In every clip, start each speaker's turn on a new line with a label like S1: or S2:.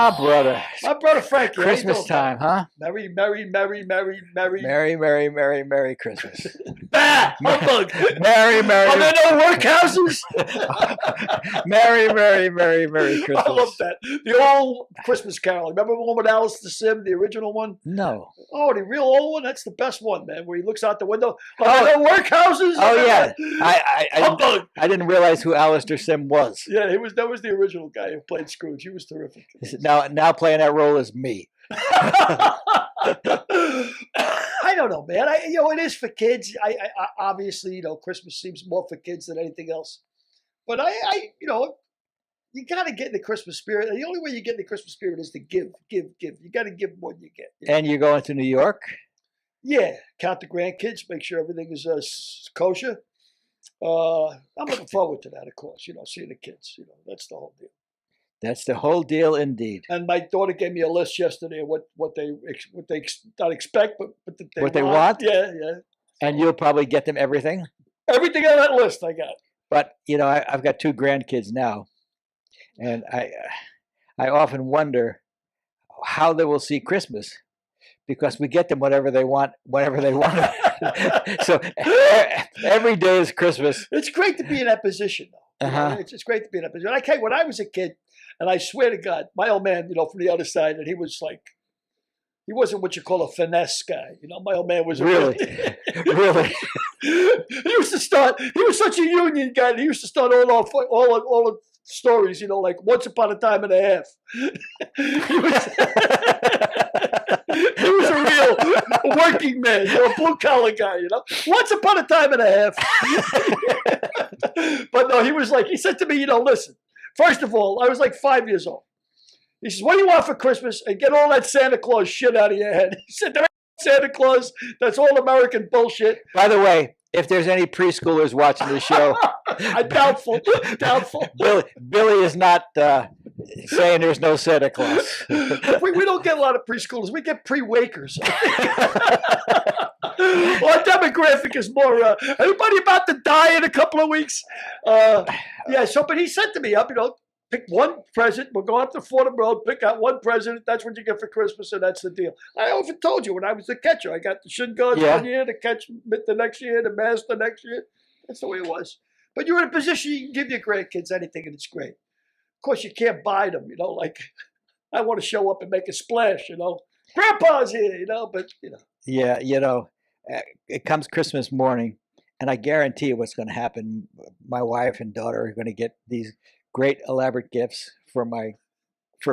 S1: Ah, brother.
S2: My brother Frankie.
S1: Christmas time, huh?
S2: Merry, merry, merry, merry, merry.
S1: Merry, merry, merry, merry Christmas.
S2: Bah! Humbug!
S1: Merry, merry.
S2: Are there no workhouses?
S1: Merry, merry, merry, merry Christmas.
S2: I love that. The old Christmas Carol. Remember the one with Alice the Sim, the original one?
S1: No.
S2: Oh, the real old one? That's the best one, man, where he looks out the window. Are there no workhouses?
S1: Oh, yeah.
S2: Humbug!
S1: I didn't realize who Alistair Sim was.
S2: Yeah, that was the original guy who played Scrooge. He was terrific.
S1: Now playing that role is me.
S2: I don't know, man. It is for kids. I obviously, Christmas seems more for kids than anything else. But you got to get in the Christmas spirit. And the only way you get in the Christmas spirit is to give. You got to give more than you get.
S1: And you're going to New York?
S2: Yeah. Count the grandkids. Make sure everything is kosher. I'm looking forward to that, of course. Seeing the kids. That's the whole deal.
S1: That's the whole deal, indeed.
S2: And my daughter gave me a list yesterday of what they not expect, but
S1: what they want.
S2: Yeah.
S1: And you'll probably get them everything.
S2: Everything on that list, I got.
S1: But I've got 2 grandkids now, and I often wonder how they will see Christmas, because we get them whatever they want, whenever they want it. So every day is Christmas.
S2: It's great to be in that position, though. It's great to be in that position. When I was a kid, and I swear to God, my old man, from the other side, and he was like, he wasn't what you call a finesse guy. My old man was
S1: really.
S2: He used to start. He was such a union guy. He used to start all the stories. Like once upon a time and a half. He was a real working man, a blue collar guy. Once upon a time and a half. But no, he said to me, listen. First of all, I was like 5 years old. He says, what do you want for Christmas? And get all that Santa Claus shit out of your head. He said, there ain't Santa Claus. That's all American bullshit.
S1: By the way, if there's any preschoolers watching the show.
S2: Doubtful.
S1: Billy is not saying there's no Santa Claus.
S2: We don't get a lot of preschoolers. We get pre-wakers. Our demographic is more, everybody about to die in a couple of weeks. But he said to me, pick one present. We'll go up to Fordham Road, pick out one present. That's what you get for Christmas, and that's the deal. I often told you when I was the catcher, I got the shin guards 1 year, the catch the next year, the mask the next year. That's the way it was. But you're in a position you can give your grandkids anything, and it's great. Of course, you can't buy them, like I want to show up and make a splash, Grandpa's here, but.
S1: Yeah, it comes Christmas morning, and I guarantee you what's going to happen. My wife and daughter are going to get these great elaborate gifts for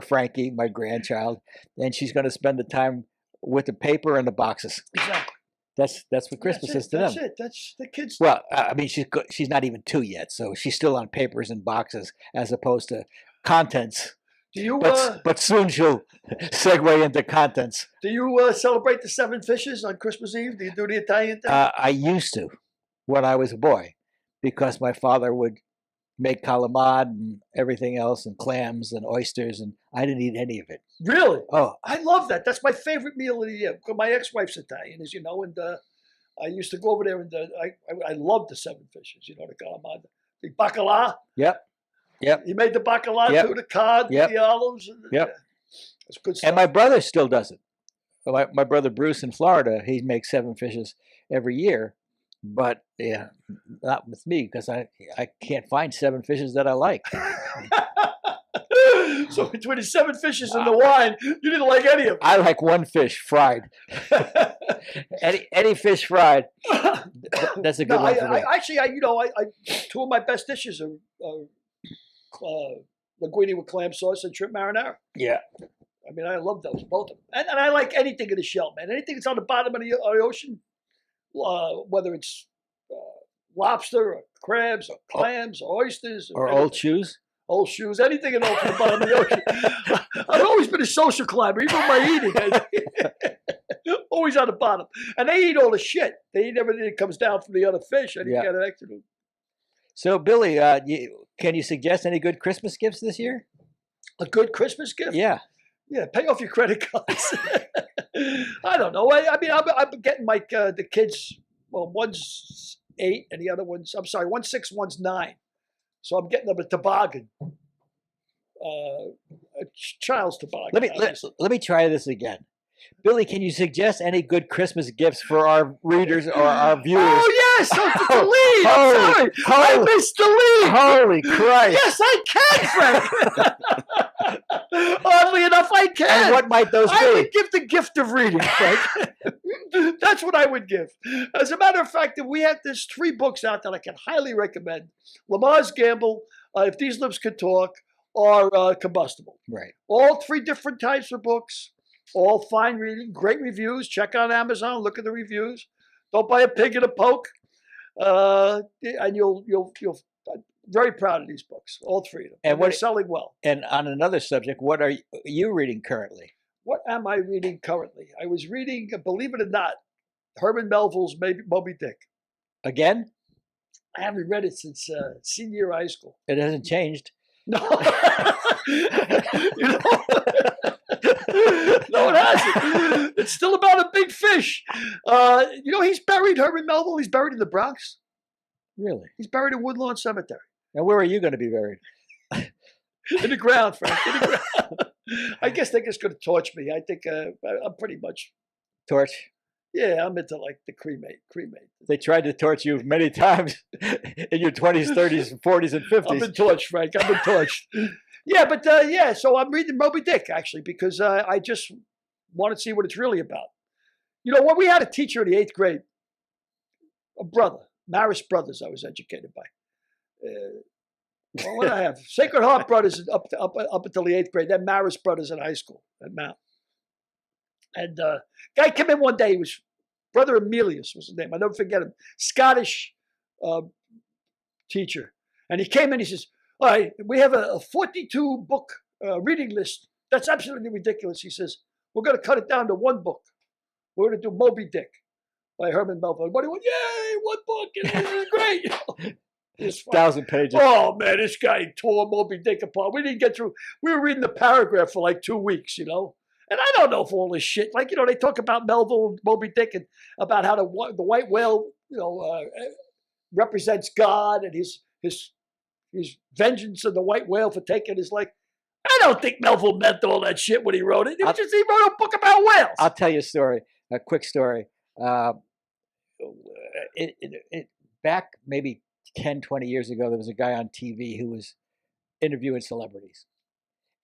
S1: Frankie, my grandchild, and she's going to spend the time with the paper and the boxes.
S2: Exactly.
S1: That's what Christmas is to them.
S2: That's it. That's the kids.
S1: Well, I mean, she's not even 2 yet, so she's still on papers and boxes as opposed to contents.
S2: Do you?
S1: But soon she'll segue into contents.
S2: Do you celebrate the 7 fishes on Christmas Eve? Do you do the Italian thing?
S1: I used to, when I was a boy, because my father would make calamari and everything else, and clams and oysters, and I didn't eat any of it.
S2: Really?
S1: Oh,
S2: I love that. That's my favorite meal of the year. My ex-wife's Italian, as you know, and I used to go over there, and I loved the 7 fishes. The calamari, the bacala.
S1: Yep.
S2: He made the bacala too, the cod, the olives. That's good stuff.
S1: And my brother still does it. My brother Bruce in Florida, he makes 7 fishes every year. But not with me, because I can't find 7 fishes that I like.
S2: So between the 7 fishes and the wine, you didn't like any of them.
S1: I like 1 fish fried. any fish fried. That's a good one for me.
S2: Actually, 2 of my best dishes are linguine with clam sauce and shrimp marinara.
S1: Yeah.
S2: I mean, I love those, both of them. And I like anything in the shell, man. Anything that's on the bottom of the ocean. Whether it's lobster or crabs or clams or oysters
S1: or old shoes,
S2: anything at all from the bottom of the ocean. I've always been a social climber, even with my eating. Always on the bottom. And they eat all the shit. They eat everything that comes down from the other fish. And you got an extra. So,
S1: Billy, can you suggest any good Christmas gifts this year?
S2: A good Christmas gift?
S1: Yeah.
S2: Yeah, pay off your credit cards. I don't know. I mean, I'm getting the kids. Well, one's 8, and the other one's 6, one's 9. So I'm getting them a toboggan. child's toboggan.
S1: Let me try this again. Billy, can you suggest any good Christmas gifts for our readers or our viewers?
S2: Oh, yes. So it's the lead. I'm sorry. I missed the lead.
S1: Holy Christ.
S2: Yes, I can, Frank. Oddly enough, I can.
S1: And what might those be?
S2: I would give the gift of reading, Frank. That's what I would give. As a matter of fact, there's 3 books out that I can highly recommend. Lamar's Gamble, If These Lips Could Talk, or Combustible.
S1: Right.
S2: All 3 different types of books. All fine reading, great reviews. Check on Amazon, look at the reviews. Don't buy a pig in a poke. And you'll very proud of these books, all 3 of them. And they're selling well.
S1: And on another subject, what are you reading currently?
S2: What am I reading currently? I was reading, believe it or not, Herman Melville's Moby Dick.
S1: Again?
S2: I haven't read it since senior year of high school.
S1: It hasn't changed.
S2: No. No, it hasn't. It's still about a big fish. He's buried, Herman Melville. He's buried in the Bronx.
S1: Really?
S2: He's buried in Woodlawn Cemetery.
S1: Now, where are you going to be buried?
S2: In the ground, Frank. In the ground. I guess they're just going to torch me. I think I'm pretty much
S1: torch.
S2: Yeah, I'm into like the cremate.
S1: They tried to torch you many times in your 20s, 30s, 40s, and 50s.
S2: I've been torched, Frank. I've been torched. Yeah, but so I'm reading Moby Dick, actually, because I just want to see what it's really about. When we had a teacher in the 8th grade, a brother, Marist Brothers, I was educated by. What did I have? Sacred Heart Brothers up until the 8th grade, then Marist Brothers in high school at Mount. And guy came in one day. He was Brother Emilius was his name. I'll never forget him. Scottish teacher. And he came in. He says, "All right, we have a 42 book reading list. That's absolutely ridiculous." He says, "We're going to cut it down to 1 book. We're going to do Moby Dick by Herman Melville." Everybody went, "Yay, 1 book! It's great."
S1: 1,000 pages.
S2: Oh man, this guy tore Moby Dick apart. We didn't get through. We were reading the paragraph for like 2 weeks, And I don't know if all this shit, like, they talk about Melville, Moby Dick, and about how the white whale, represents God and his vengeance of the white whale for taking his life. I don't think Melville meant all that shit when he wrote it. He wrote a book about whales.
S1: I'll tell you a quick story. Back maybe 10, 20 years ago, there was a guy on TV who was interviewing celebrities.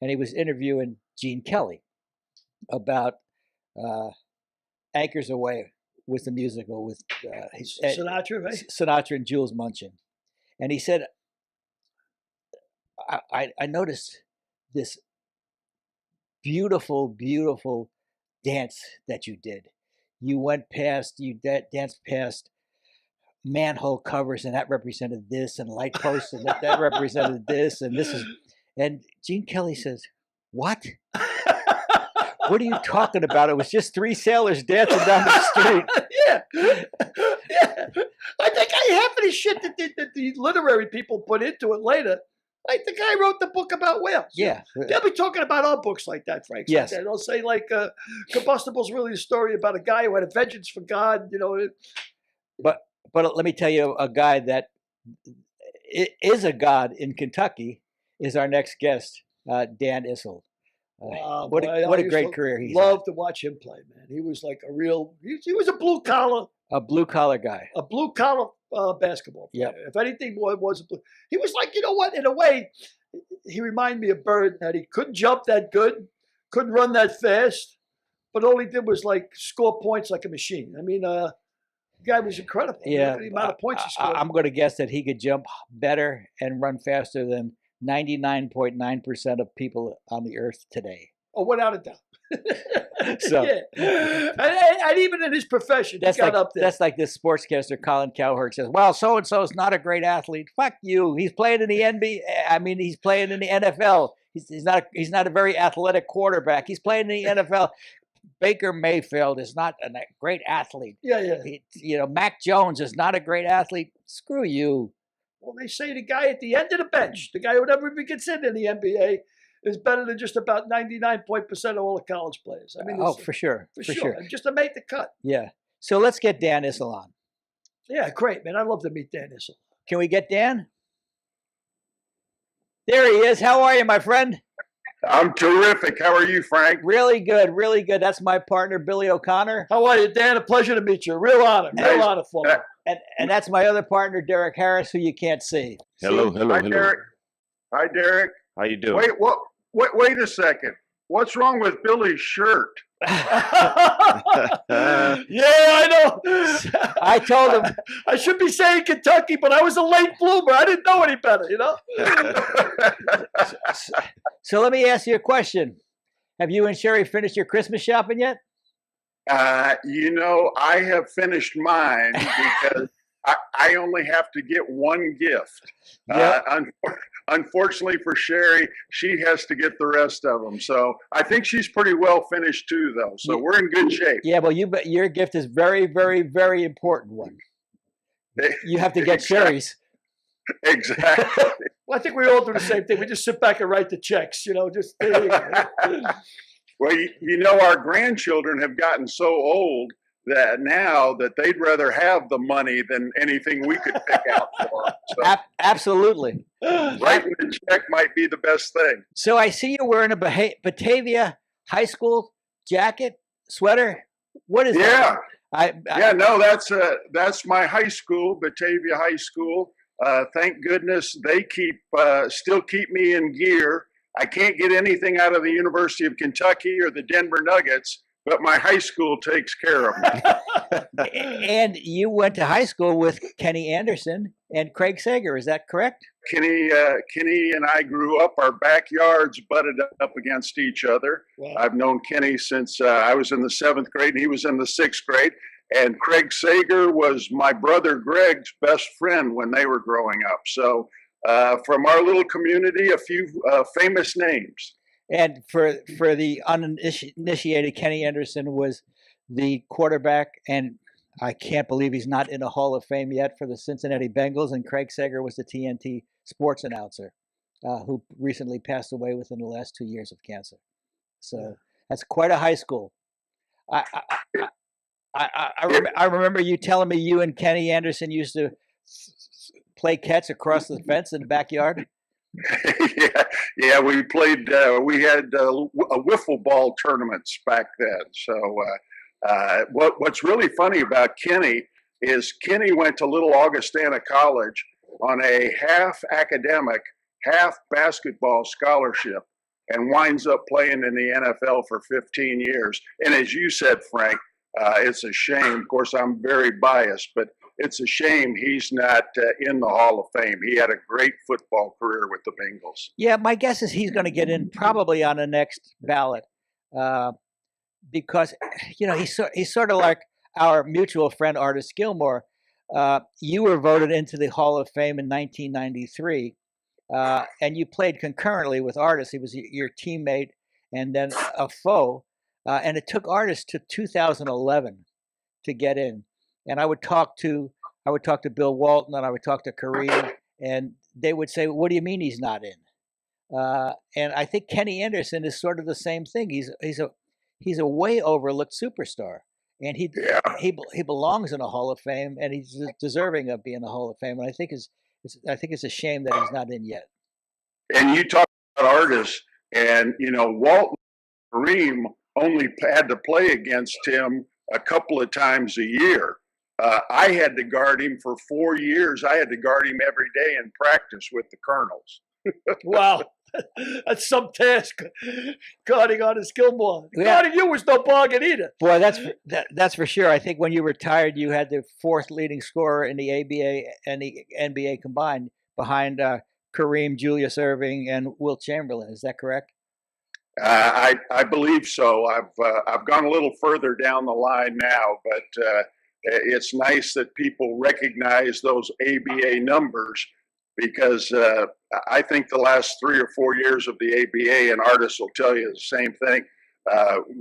S1: And he was interviewing Gene Kelly about Anchors Away with the musical with
S2: Sinatra, right?
S1: Sinatra and Jules Munchin. And he said, I noticed this beautiful, beautiful dance that you did. You danced past manhole covers, and that represented this, and light posts, and that represented this, and this is. And Gene Kelly says, "What? What are you talking about? It was just 3 sailors dancing down the street."
S2: Yeah. I think half of the shit that the literary people put into it later. Like the guy wrote the book about whales.
S1: Yeah.
S2: They'll be talking about our books like that, Frank.
S1: Yes.
S2: Like that. They'll say like Combustible's really a story about a guy who had a vengeance for God,
S1: But let me tell you, a guy that is a god in Kentucky is our next guest, Dan Issel. What a great career he's had.
S2: Love to watch him play, man. He was like he was a blue collar
S1: guy.
S2: A blue collar basketball player.
S1: Yep.
S2: If anything was he was like, in a way, he reminded me of Bird, that he couldn't jump that good, couldn't run that fast, but all he did was like score points like a machine. I mean, the guy was incredible.
S1: Yeah.
S2: The amount of points he scored.
S1: I'm going to guess that he could jump better and run faster than 99.9% of people on the earth today.
S2: Oh, without a doubt.
S1: So,
S2: yeah. And even in his profession, he got up there.
S1: That's like this sportscaster Colin Cowherd says, "Well, so-and-so is not a great athlete." Fuck you. He's playing in the NBA. I mean, he's playing in the NFL. He's not a very athletic quarterback. He's playing in the NFL. Baker Mayfield is not a great athlete.
S2: Yeah.
S1: Mac Jones is not a great athlete. Screw you.
S2: Well, they say the guy at the end of the bench, the guy who never even gets in the NBA, is better than just about 99% of all the college players. I mean,
S1: for sure. For sure.
S2: Just to make the cut.
S1: Yeah. So let's get Dan Issel on.
S2: Yeah, great, man. I'd love to meet Dan Issel.
S1: Can we get Dan? There he is. How are you, my friend?
S3: I'm terrific. How are you, Frank?
S1: Really good, really good. That's my partner, Billy O'Connor.
S2: How are you, Dan? A pleasure to meet you. Real honor for me.
S1: And that's my other partner, Derek Harris, who you can't see.
S4: Hello.
S3: Hi, Derek. Hi, Derek.
S4: How you doing?
S3: Wait, what? Wait a second. What's wrong with Billy's shirt?
S2: Yeah, I know.
S1: I told him.
S2: I should be saying Kentucky, but I was a late bloomer. I didn't know any better, you know?
S1: So let me ask you a question. Have you and Sherry finished your Christmas shopping yet?
S3: I have finished mine because I only have to get one gift.
S1: Yep.
S3: Unfortunately for Sherry, she has to get the rest of them. So I think she's pretty well finished too, though. So we're in good shape.
S1: Yeah, well, your gift is very, very, very important one. You have to get Sherry's.
S3: Exactly.
S2: Well, I think we all do the same thing. We just sit back and write the checks, just.
S3: Well, our grandchildren have gotten so old that now that they'd rather have the money than anything we could pick out for them. So
S1: Absolutely.
S3: writing the check might be the best thing.
S1: So I see you're wearing a Batavia High School jacket, sweater. What is that?
S3: That's my high school, Batavia High School. Thank goodness they still keep me in gear. I can't get anything out of the University of Kentucky or the Denver Nuggets, but my high school takes care of me.
S1: And you went to high school with Kenny Anderson and Craig Sager. Is that correct?
S3: Kenny and I grew up, our backyards butted up against each other.
S2: Wow.
S3: I've known Kenny since I was in the 7th grade and he was in the 6th grade. And Craig Sager was my brother Greg's best friend when they were growing up. So from our little community, a few famous names.
S1: And for the uninitiated, Kenny Anderson was the quarterback, and I can't believe he's not in a Hall of Fame yet, for the Cincinnati Bengals. And Craig Sager was the TNT sports announcer, who recently passed away within the last 2 years of cancer. So that's quite a high school. I remember you telling me you and Kenny Anderson used to play catch across the fence in the backyard.
S3: Yeah, we played. We had wiffle ball tournaments back then. So, what's really funny about Kenny is Kenny went to Little Augustana College on a half academic, half basketball scholarship, and winds up playing in the NFL for 15 years. And as you said, Frank, it's a shame. Of course, I'm very biased, but it's a shame he's not in the Hall of Fame. He had a great football career with the Bengals.
S1: Yeah, my guess is he's going to get in probably on the next ballot, because he's sort of like our mutual friend Artis Gilmore. You were voted into the Hall of Fame in 1993, and you played concurrently with Artis. He was your teammate and then a foe, and it took Artis to 2011 to get in. And I would talk to Bill Walton, and I would talk to Kareem, and they would say, "What do you mean he's not in?" And I think Kenny Anderson is sort of the same thing. He's a way overlooked superstar, and he belongs in a Hall of Fame, and he's deserving of being in a Hall of Fame. And I think it's a shame that he's not in yet.
S3: And you talk about Artis, and Walton, Kareem only had to play against him a couple of times a year. I had to guard him for 4 years. I had to guard him every day in practice with the Colonels.
S2: Wow. That's some task, guarding Artis Gilmore.
S1: Yeah.
S2: Guarding you was no bargain either.
S1: Boy, that's for sure. I think when you retired, you had the 4th leading scorer in the ABA and the NBA combined, behind Kareem, Julius Erving, and Wilt Chamberlain. Is that correct?
S3: I believe so. I've gone a little further down the line now, but it's nice that people recognize those ABA numbers, because I think the last 3 or 4 years of the ABA, and Artis will tell you the same thing,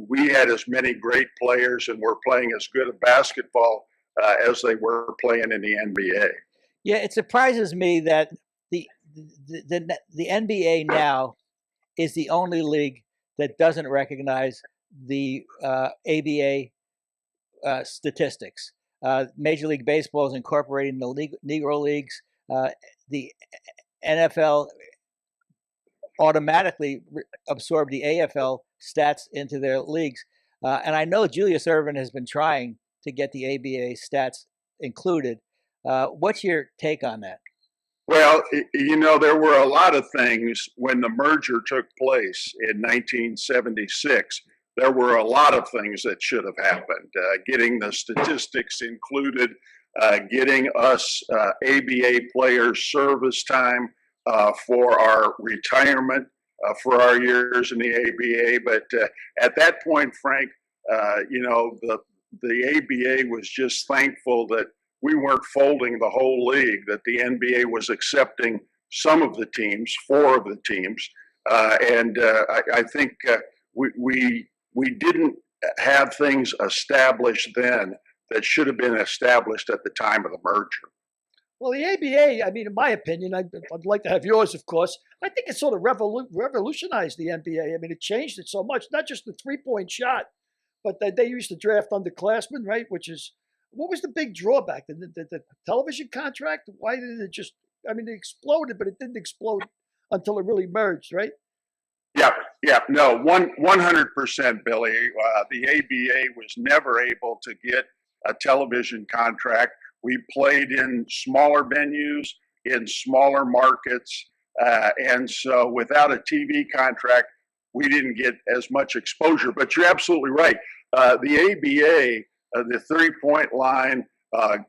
S3: we had as many great players and were playing as good a basketball as they were playing in the NBA.
S1: Yeah, it surprises me that the NBA now is the only league that doesn't recognize the ABA statistics. Major League Baseball is incorporating the Negro Leagues. The NFL automatically absorb the AFL stats into their leagues. And I know Julius Erving has been trying to get the ABA stats included. What's your take on that?
S3: Well, there were a lot of things when the merger took place in 1976. There were a lot of things that should have happened. Getting the statistics included, getting us ABA players service time for our retirement for our years in the ABA. But at that point, Frank, the ABA was just thankful that we weren't folding the whole league, that the NBA was accepting some of the teams, 4 of the teams. I think we didn't have things established then that should have been established at the time of the merger.
S2: Well, the ABA, I mean, in my opinion, I'd like to have yours, of course. I think it sort of revolutionized the NBA. I mean, it changed it so much, not just the three-point shot, but they used to draft underclassmen, right? What was the big drawback? The television contract? Why didn't it just, I mean, it exploded, but it didn't explode until it really merged, right?
S3: Yeah, no, 100%, Billy. The ABA was never able to get a television contract. We played in smaller venues, in smaller markets, and so without a TV contract, we didn't get as much exposure. But you're absolutely right. The ABA, the three-point line, the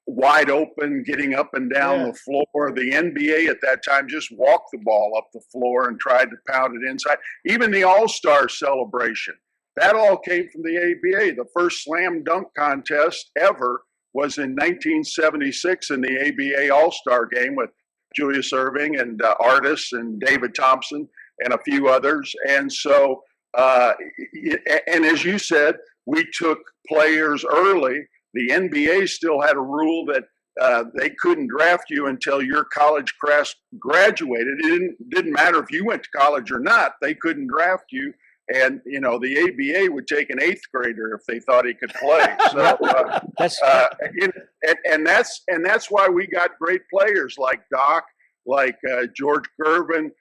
S3: wide open, getting up and down the floor. The NBA at that time just walked the ball up the floor and tried to pound it inside. Even the All-Star celebration, that all came from the ABA. The first slam dunk contest ever was in 1976 in the ABA All-Star game with Julius Erving and Artis and David Thompson and a few others. And so, and as you said, we took players early. The NBA still had a rule that they couldn't draft you until your college graduated. It didn't matter if you went to college or not. They couldn't draft you. And, the ABA would take an 8th grader if they thought he could play. So, and that's why we got great players like Doc, like George Gervin,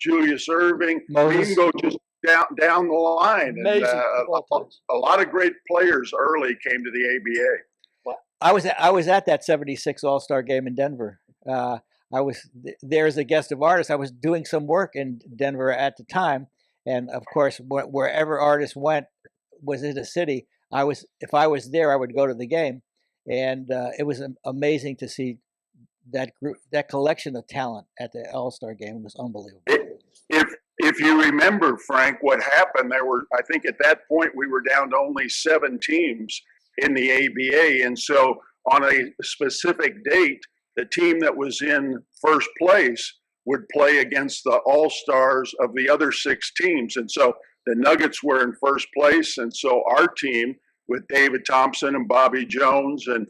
S3: Julius Erving. We can go just down the line. And, a lot of great players early came to the ABA.
S1: I was at that 76 All-Star game in Denver. I was there as a guest of artists. I was doing some work in Denver at the time. And of course, wherever artists went was in a city. If I was there, I would go to the game. And it was amazing to see that group, that collection of talent at the All-Star game. It was unbelievable.
S3: If you remember, Frank, what happened, I think at that point we were down to only 7 teams in the ABA. And so on a specific date, the team that was in first place would play against the all-stars of the other 6 teams. And so the Nuggets were in first place. And so our team with David Thompson and Bobby Jones and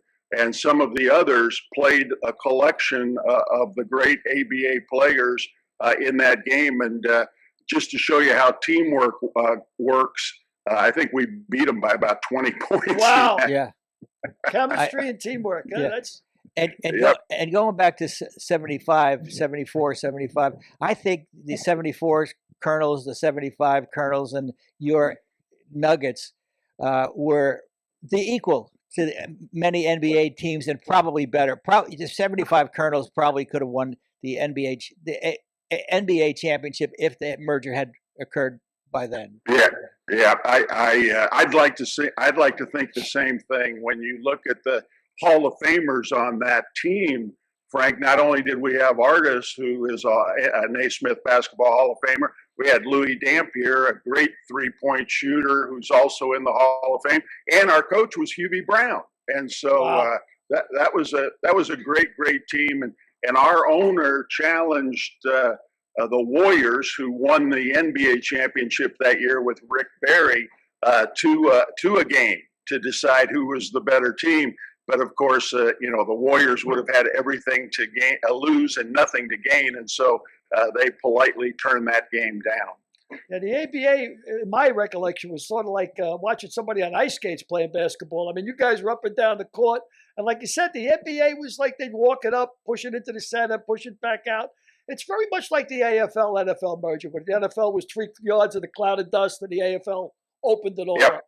S3: some of the others played a collection of the great ABA players in that game. And just to show you how teamwork works, I think we beat them by about 20 points.
S2: Wow.
S1: Yeah.
S2: Chemistry and teamwork.
S1: Yeah.
S2: That's
S1: And going back to 75, 74, 75, I think the 74 Colonels, the 75 Colonels, and your Nuggets were the equal to many NBA teams and probably better. Probably the 75 Colonels probably could have won the NBA championship if the merger had occurred by then.
S3: Yeah. I'd like to think the same thing. When you look at the Hall of Famers on that team, Frank, not only did we have Artis, who is a Naismith Basketball Hall of Famer, we had Louis Dampier, a great three-point shooter who's also in the Hall of Fame, and our coach was Hubie Brown. And so that was a great team. And our owner challenged the Warriors, who won the NBA championship that year with Rick Barry, to a game to decide who was the better team. But of course, the Warriors would have had everything to lose and nothing to gain, and so they politely turned that game down.
S2: Yeah, the ABA, in my recollection, was sort of like watching somebody on ice skates playing basketball. I mean, you guys were up and down the court, and like you said, the NBA was like they'd walk it up, push it into the center, push it back out. It's very much like the AFL NFL merger, where the NFL was 3 yards in a cloud of dust, and the AFL opened it all
S3: Yep.
S2: up.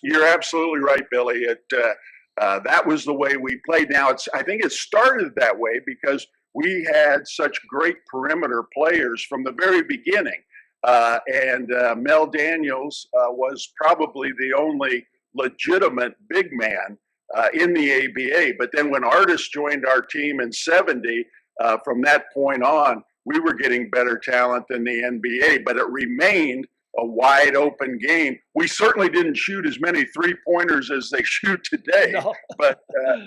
S3: You're absolutely right, Billy. That was the way we played. Now I think it started that way because we had such great perimeter players from the very beginning, and Mel Daniels was probably the only legitimate big man in the ABA. But then when Artis joined our team in '70, from that point on, we were getting better talent than the NBA. But it remained a wide open game. We certainly didn't shoot as many 3-pointers as they shoot today,
S2: No.
S3: but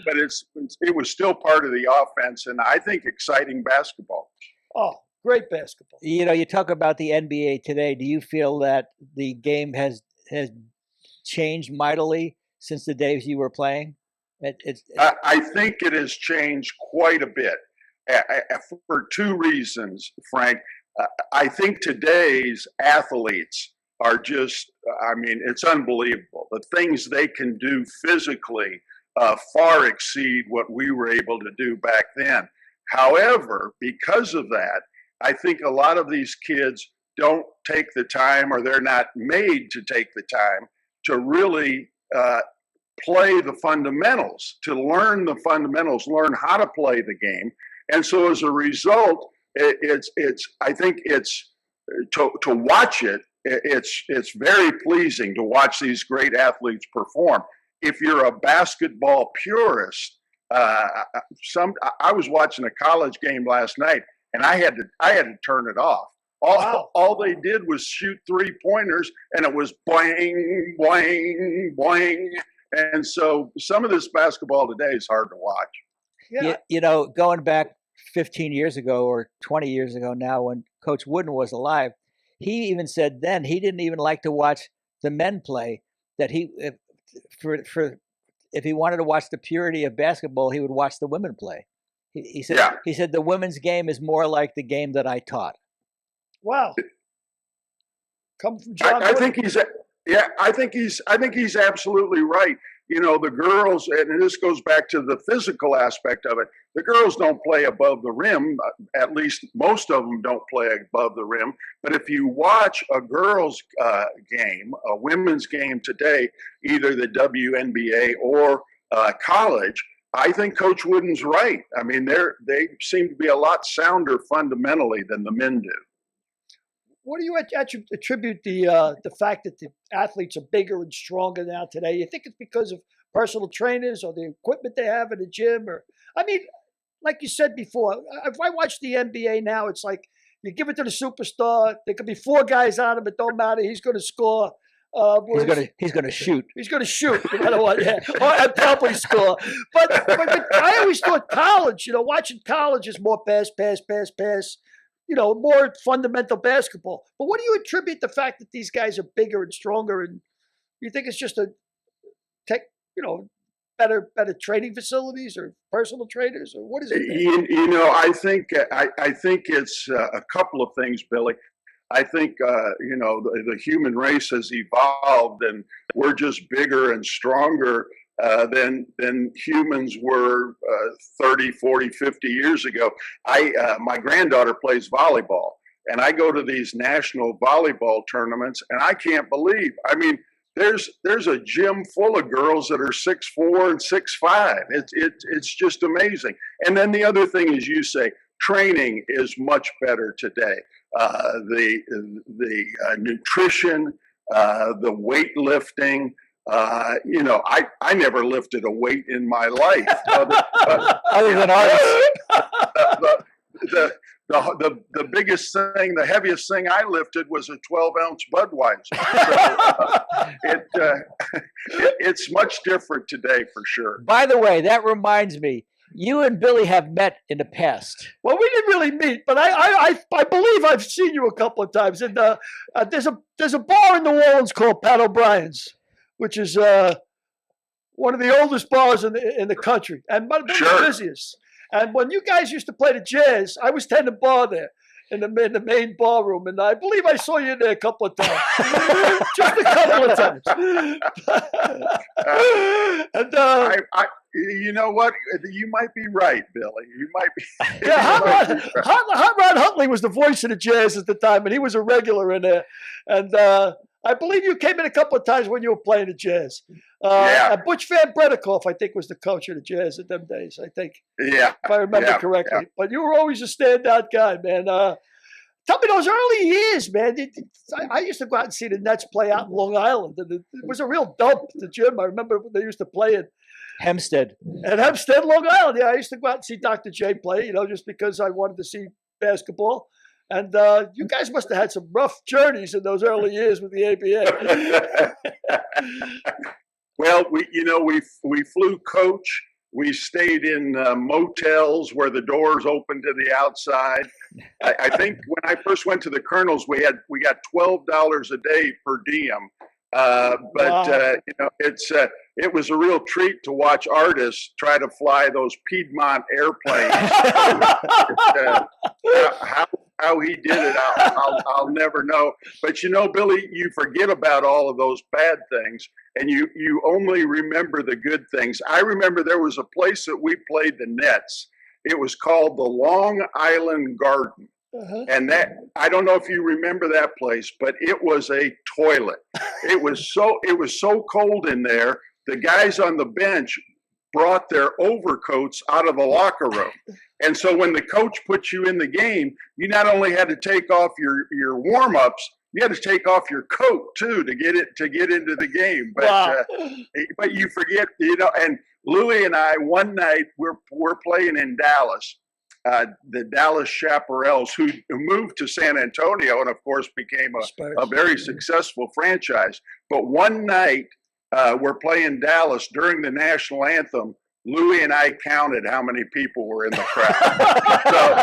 S3: it was still part of the offense, and I think exciting basketball.
S2: Oh, great basketball.
S1: You talk about the NBA today. Do you feel that the game has changed mightily since the days you were playing?
S3: I think it has changed quite a bit for 2 reasons, Frank. I think today's athletes are just, it's unbelievable. The things they can do physically far exceed what we were able to do back then. However, because of that, I think a lot of these kids don't take the time, or they're not made to take the time to really play the fundamentals, to learn the fundamentals, learn how to play the game. And so as a result, I think it's to watch it. It's very pleasing to watch these great athletes perform. If you're a basketball purist, I was watching a college game last night, and I had to turn it off. All they did was shoot 3-pointers, and it was boing, boing, boing. And so some of this basketball today is hard to watch.
S2: Yeah.
S1: Going back 15 years ago or 20 years ago now, when Coach Wooden was alive, he even said then he didn't even like to watch the men play, that if he wanted to watch the purity of basketball, he would watch the women play. He said the women's game is more like the game that I taught.
S2: Wow. Come from John.
S3: I think he's absolutely right. The girls, and this goes back to the physical aspect of it, the girls don't play above the rim. At least most of them don't play above the rim. But if you watch a girls' game, a women's game today, either the WNBA or college, I think Coach Wooden's right. They seem to be a lot sounder fundamentally than the men do.
S2: What do you attribute the fact that the athletes are bigger and stronger now today? You think it's because of personal trainers or the equipment they have in the gym? Like you said before, if I watch the NBA now, it's like you give it to the superstar. There could be 4 guys on him. It don't matter. He's going to score.
S1: He's going to shoot.
S2: He's going to shoot no matter what. Yeah, or probably score. But I always thought college. Watching college is more pass. More fundamental basketball. But what do you attribute the fact that these guys are bigger and stronger? And you think it's just better training facilities or personal trainers, or what is it?
S3: I think it's a couple of things, Billy. I think the human race has evolved, and we're just bigger and stronger than humans were 30, 40, 50 years ago. My granddaughter plays volleyball, and I go to these national volleyball tournaments, and I can't believe. There's a gym full of girls that are 6'4" and 6'5". It's just amazing. And then the other thing is, you say, training is much better today. The nutrition, the weightlifting. I never lifted a weight in my life.
S1: Other than ours.
S3: The biggest thing, the heaviest thing I lifted was a 12-ounce Budweiser. So it's much different today for sure.
S1: By the way, that reminds me, you and Billy have met in the past.
S2: Well, we didn't really meet, but I believe I've seen you a couple of times. And there's a bar in New Orleans called Pat O'Brien's, which is one of the oldest bars in the country, and one of the busiest. And when you guys used to play the Jazz, I was tending bar there. in the main ballroom, and I believe I saw you there a couple of times, just a couple of times. And
S3: you know what? You might be right, Billy. You might be.
S2: yeah, Hot Rod Huntley was the voice of the Jazz at the time, and he was a regular in there. And I believe you came in a couple of times when you were playing the Jazz.
S3: Yeah.
S2: And Butch Van Bredikoff, I think, was the coach of the Jazz at them days, I think.
S3: Yeah.
S2: If I remember correctly. Yeah. But you were always a standout guy, man. Tell me those early years, man. I used to go out and see the Nets play out in Long Island. And it was a real dump, the gym. I remember they used to play in
S1: Hempstead.
S2: At Hempstead, Long Island. Yeah, I used to go out and see Dr. J play, just because I wanted to see basketball. And you guys must have had some rough journeys in those early years with the ABA.
S3: Well, we flew coach. We stayed in motels where the doors opened to the outside. I think when I first went to the Colonels, we got $12 a day per diem. Wow. It was a real treat to watch artists try to fly those Piedmont airplanes. How he did it, I'll never know. But Billy, you forget about all of those bad things, and you only remember the good things. I remember there was a place that we played the Nets. It was called the Long Island Garden. Uh-huh. And that, I don't know if you remember that place, but it was a toilet. It was so cold in there. The guys on the bench brought their overcoats out of the locker room. And so when the coach put you in the game, you not only had to take off your warm-ups, you had to take off your coat too to get into the game. But wow. But you forget, and Louis and I, one night we're playing in Dallas. The Dallas Chaparrals, who moved to San Antonio and, of course, became a very successful franchise. But one night, we're playing Dallas during the national anthem. Louis and I counted how many people were in the crowd. So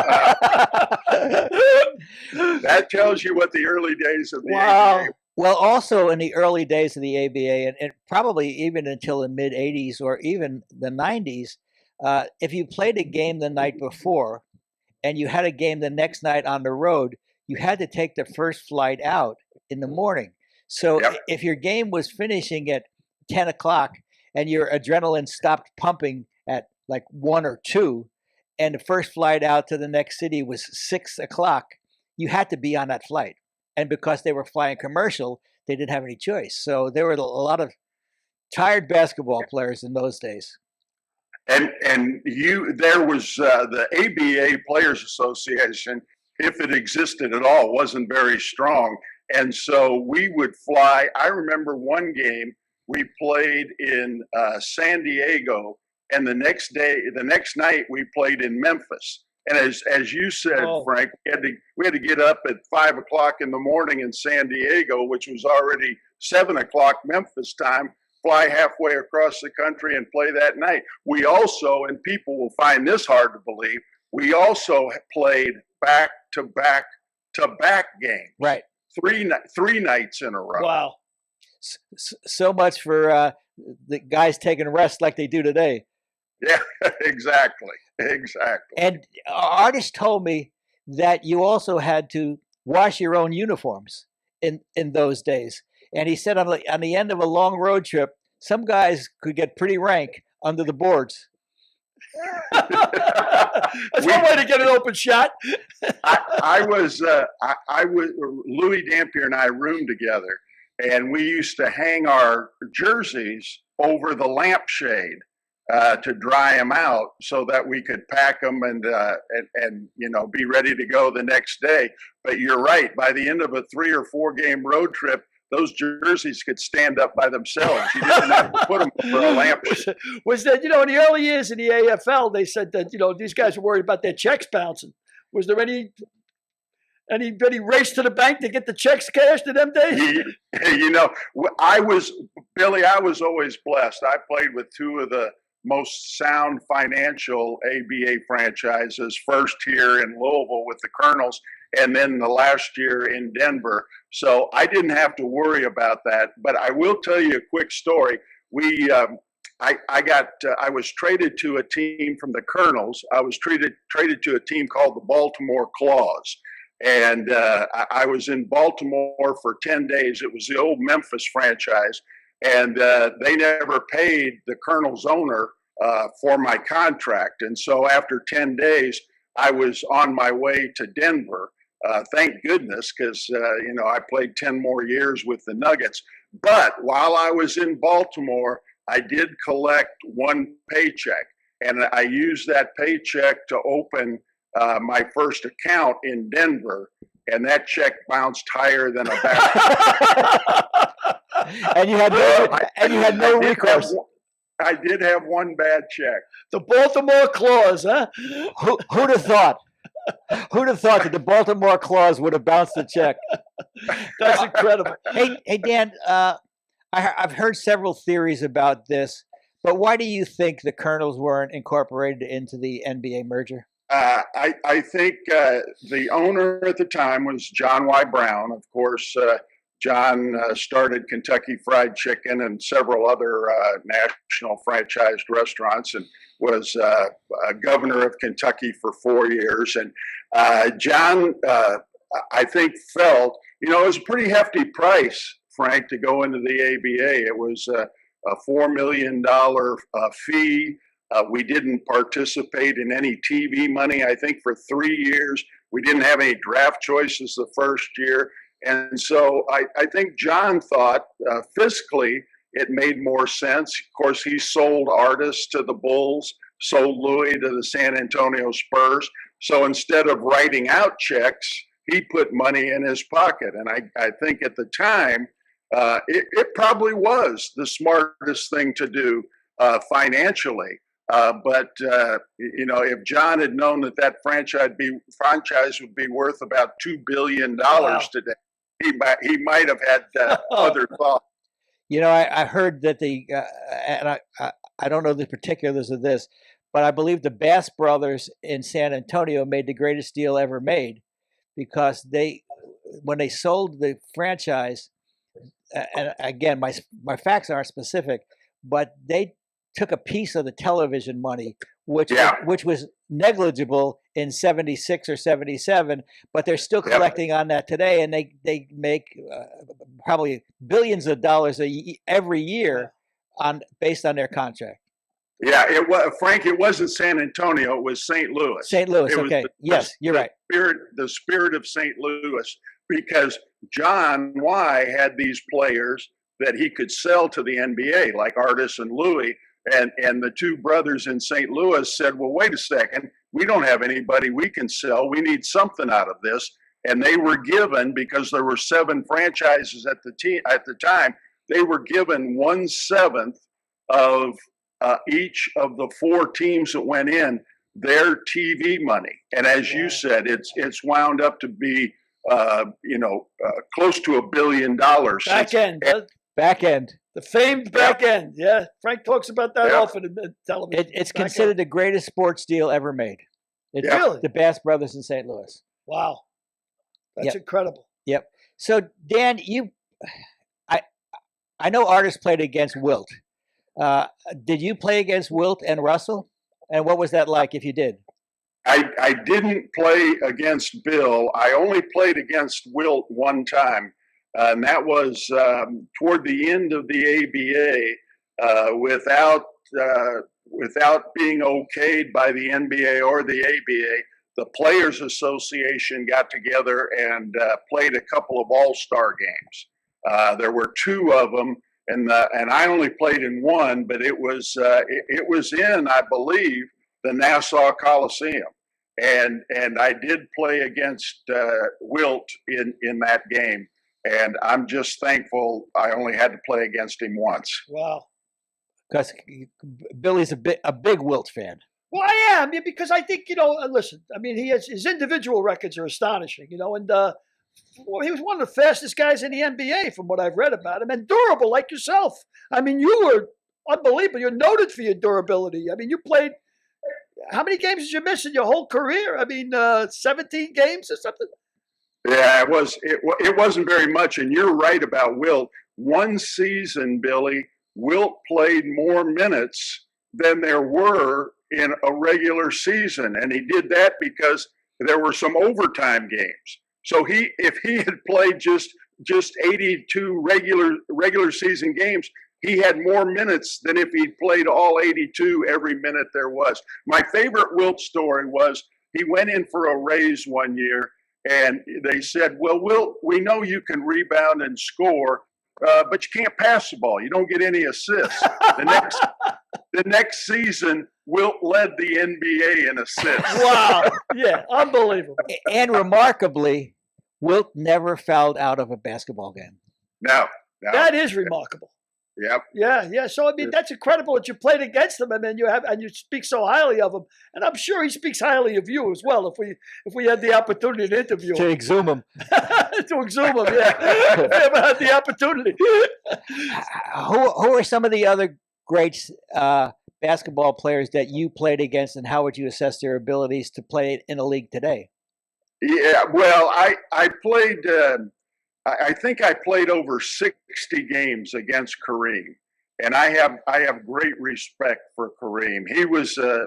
S3: that tells you what the early days of the ABA.
S1: Well, also in the early days of the ABA, and probably even until the mid-'80s or even the '90s, if you played a game the night before and you had a game the next night on the road, you had to take the first flight out in the morning. So if your game was finishing at 10 o'clock and your adrenaline stopped pumping at like 1 or 2, and the first flight out to the next city was 6 o'clock, you had to be on that flight. And because they were flying commercial, they didn't have any choice. So there were a lot of tired basketball players in those days.
S3: And there was the ABA Players Association, if it existed at all, wasn't very strong. And so we would fly. I remember one game we played in San Diego, and the next night we played in Memphis. And as you said, Frank, we had to get up at 5 o'clock in the morning in San Diego, which was already 7 o'clock Memphis time, fly halfway across the country and play that night. We also, and people will find this hard to believe, we also played back-to-back games.
S1: Right.
S3: Three nights in a row.
S2: Wow.
S1: So much for the guys taking rest like they do today.
S3: Yeah, exactly.
S1: And artists told me that you also had to wash your own uniforms in those days. And he said on the end of a long road trip, some guys could get pretty rank under the boards.
S2: That's one way to get an open shot.
S3: I was Louis Dampier and I roomed together, and we used to hang our jerseys over the lampshade to dry them out so that we could pack them and be ready to go the next day. But you're right. By the end of a 3 or 4 game road trip, those jerseys could stand up by themselves. You didn't have to put them over a lampshade.
S2: Was that, in the early years in the AFL, they said that, these guys were worried about their checks bouncing. Was there any race to the bank to get the checks cashed in them days?
S3: I was always blessed. I played with 2 of the most sound financial ABA franchises, first here in Louisville with the Colonels, and then the last year in Denver. So I didn't have to worry about that. But I will tell you a quick story. I was traded to a team from the Colonels. I was traded to a team called the Baltimore Claws. And I was in Baltimore for 10 days. It was the old Memphis franchise. And they never paid the Colonel's owner for my contract. And so after 10 days, I was on my way to Denver. Thank goodness, because, I played 10 more years with the Nuggets. But while I was in Baltimore, I did collect one paycheck. And I used that paycheck to open my first account in Denver. And that check bounced higher than a bat.
S1: And you had no recourse.
S3: I did have one bad check.
S2: The Baltimore Clause, huh?
S1: Who'd have thought? Who'd have thought that the Baltimore Clause would have bounced the check?
S2: That's incredible.
S1: Hey, Dan, I've heard several theories about this, but why do you think the Colonels weren't incorporated into the NBA merger?
S3: I think the owner at the time was John Y. Brown. Of course, John started Kentucky Fried Chicken and several other national franchised restaurants, and was governor of Kentucky for 4 years. And John, I think, felt, it was a pretty hefty price, Frank, to go into the ABA. It was a $4 million fee. We didn't participate in any TV money, I think, for 3 years. We didn't have any draft choices the first year. And so I think John thought fiscally it made more sense. Of course, he sold Artis to the Bulls, sold Louis to the San Antonio Spurs. So instead of writing out checks, he put money in his pocket. And I think at the time, it probably was the smartest thing to do financially. But if John had known that franchise would be worth about $2 billion today, he might have had other thoughts.
S1: I heard that and I don't know the particulars of this, but I believe the Bass brothers in San Antonio made the greatest deal ever made, because when they sold the franchise, and again, my facts aren't specific, but they took a piece of the television money, which was negligible in 76 or 77, but they're still collecting on that today, and they make probably billions of dollars every year based on their contract.
S3: Yeah, it was, Frank. It wasn't San Antonio; it was St. Louis.
S1: St. Louis. Okay. Yes, you're right.
S3: The spirit of St. Louis, because John Y. had these players that he could sell to the NBA, like Artis and Louis. And the two brothers in St. Louis said, well, wait a second, we don't have anybody we can sell. We need something out of this. And they were given, because there were 7 franchises at the time, they were given 1/7 of each of the 4 teams that went in their TV money. And as you said, it's wound up to be, close to $1 billion.
S1: Back end.
S2: The famed back end. Yeah. Frank talks about that often in television.
S1: It's considered the greatest sports deal ever made. It's
S2: really?
S1: The Bass brothers in St. Louis.
S2: Wow. That's incredible.
S1: Yep. So, Dan, I know Artis played against Wilt. Did you play against Wilt and Russell? And what was that like if you did?
S3: I didn't play against Bill. I only played against Wilt one time. And that was toward the end of the ABA, without being okayed by the NBA or the ABA. The Players Association got together and played a couple of all-star games. There were 2 of them, and I only played in one, but it was in, I believe, the Nassau Coliseum. And I did play against Wilt in that game. And I'm just thankful I only had to play against him once.
S2: Wow.
S1: Because Billy's a big Wilt fan.
S2: Well, I am, because I think, listen, I mean, his individual records are astonishing, and he was one of the fastest guys in the NBA from what I've read about him, and durable like yourself. I mean, you were unbelievable. You're noted for your durability. I mean, you played, how many games did you miss in your whole career? I mean, 17 games or something?
S3: Yeah, it wasn't very much, and you're right about Wilt. One season, Billy, Wilt played more minutes than there were in a regular season, and he did that because there were some overtime games. So if he had played just 82 regular season games, he had more minutes than if he'd played all 82 every minute there was. My favorite Wilt story was he went in for a raise one year, and they said, well, Wilt, we know you can rebound and score, but you can't pass the ball. You don't get any assists. The next season, Wilt led the NBA in assists.
S2: Wow. Yeah, unbelievable.
S1: And remarkably, Wilt never fouled out of a basketball game.
S3: No.
S2: That is remarkable.
S3: Yep.
S2: Yeah. So I mean, that's incredible that you played against him, and then you speak so highly of him, and I'm sure he speaks highly of you as well. If we had the opportunity to interview
S1: To
S2: him,
S1: exhume him.
S2: to exhume him, yeah. If we ever had the opportunity.
S1: Who are some of the other great basketball players that you played against, and how would you assess their abilities to play in a league today?
S3: Yeah. Well, I played. I think I played over 60 games against Kareem, and I have great respect for Kareem. He was the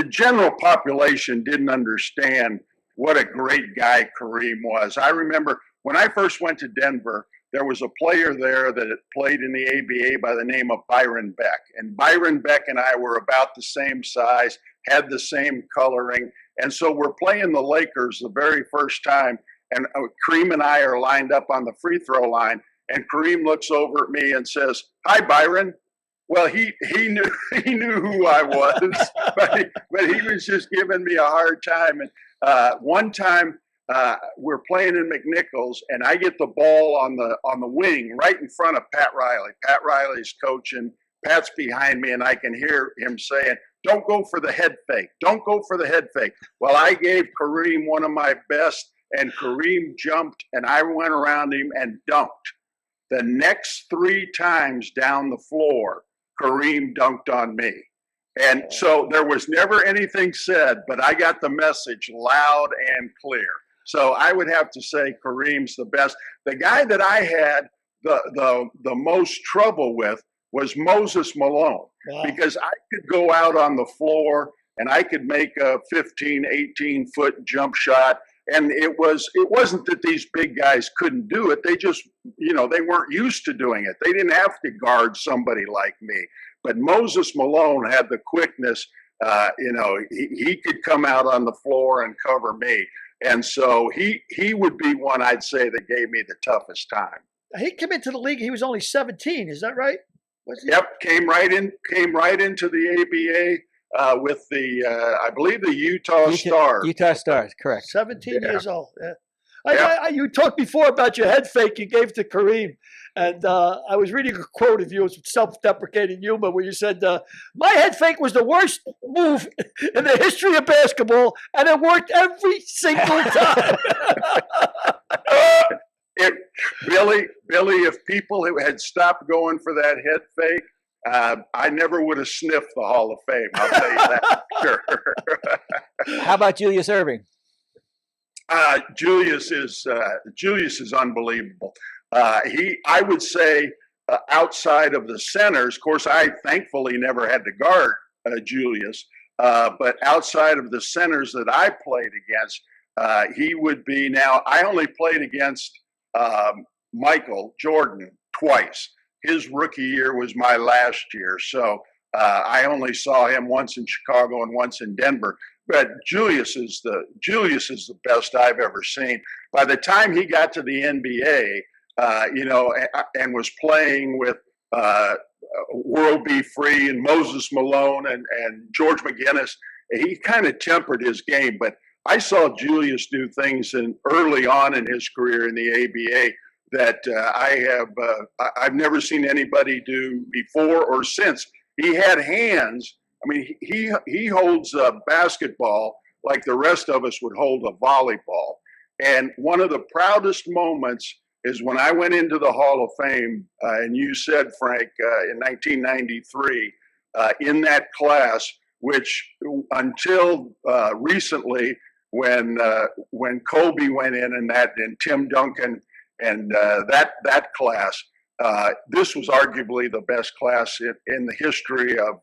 S3: general population didn't understand what a great guy Kareem was. I remember when I first went to Denver, there was a player there that played in the ABA by the name of Byron Beck, and Byron Beck and I were about the same size, had the same coloring, and so we're playing the Lakers the very first time. And Kareem and I are lined up on the free throw line, and Kareem looks over at me and says, "Hi, Byron." Well, he knew who I was, but he was just giving me a hard time. And one time we're playing in McNichols, and I get the ball on the wing right in front of Pat Riley. Pat Riley's coaching. Pat's behind me, and I can hear him saying, "Don't go for the head fake. Don't go for the head fake." Well, I gave Kareem one of my best. And Kareem jumped, and I went around him and dunked. The next 3 times down the floor, Kareem dunked on me. And so there was never anything said, but I got the message loud and clear. So I would have to say Kareem's the best. The guy that I had the most trouble with was Moses Malone. Wow. Because I could go out on the floor and I could make a 15, 18-foot jump shot. And it wasn't that these big guys couldn't do it. They just, they weren't used to doing it. They didn't have to guard somebody like me. But Moses Malone had the quickness. He could come out on the floor and cover me. And so he would be one I'd say that gave me the toughest time.
S2: He came into the league. He was only 17. Is that right?
S3: Yep, came right into the ABA. With I believe the Utah Stars.
S1: Utah Stars, correct.
S2: 17 years old. Yeah. You talked before about your head fake you gave to Kareem. And I was reading a quote of yours with self-deprecating humor where you said, my head fake was the worst move in the history of basketball, and it worked every single time.
S3: Billy, if people had stopped going for that head fake, I never would have sniffed the Hall of Fame. I'll tell you that. Sure.
S1: How about Julius Erving?
S3: Julius is unbelievable. I would say outside of the centers. Of course, I thankfully never had to guard Julius. But outside of the centers that I played against, he would be. Now, I only played against Michael Jordan twice. His rookie year was my last year, so I only saw him once in Chicago and once in Denver. But Julius is the best I've ever seen. By the time he got to the NBA, and was playing with World B. Free and Moses Malone and George McGinnis, he kind of tempered his game. But I saw Julius do things early on in his career in the ABA that I've never seen anybody do before or since. He had hands. I mean, he holds a basketball like the rest of us would hold a volleyball. And one of the proudest moments is when I went into the Hall of Fame, and you said, Frank, in 1993, in that class, which until recently, when Kobe went in and Tim Duncan and that class, this was arguably the best class in the history of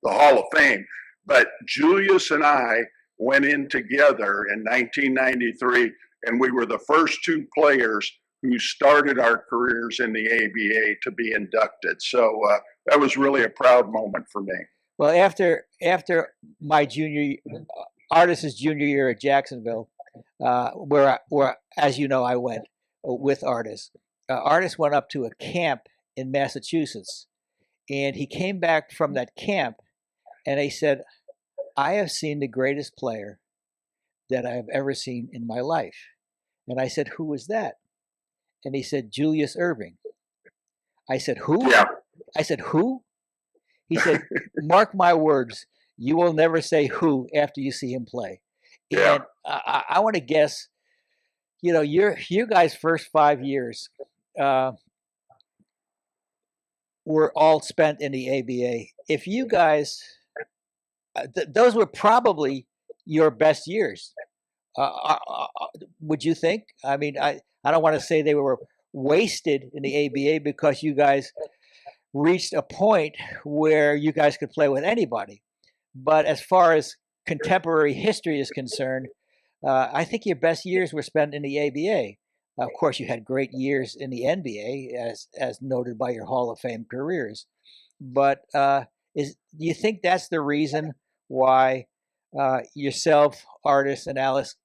S3: the Hall of Fame. But Julius and I went in together in 1993, and we were the first two players who started our careers in the ABA to be inducted. So that was really a proud moment for me.
S1: Well, after my Artis' junior year at Jacksonville, where as you know I went with Artis. Artis went up to a camp in Massachusetts, and he came back from that camp, and he said, "I have seen the greatest player that I have ever seen in my life." And I said, "Who was that?" And he said, "Julius Erving." I said, "Who?"
S3: Yeah.
S1: I said, "Who?" He said, "Mark my words, you will never say who after you see him play."
S3: Yeah.
S1: And I want to guess, you guys' first 5 years were all spent in the ABA. If you guys, those were probably your best years. Would you think? I mean, I don't want to say they were wasted in the ABA because you guys reached a point where you guys could play with anybody. But as far as contemporary history is concerned, I think your best years were spent in the ABA. Of course, you had great years in the NBA, as noted by your Hall of Fame careers. But do you think that's the reason why yourself, Artis, and Alex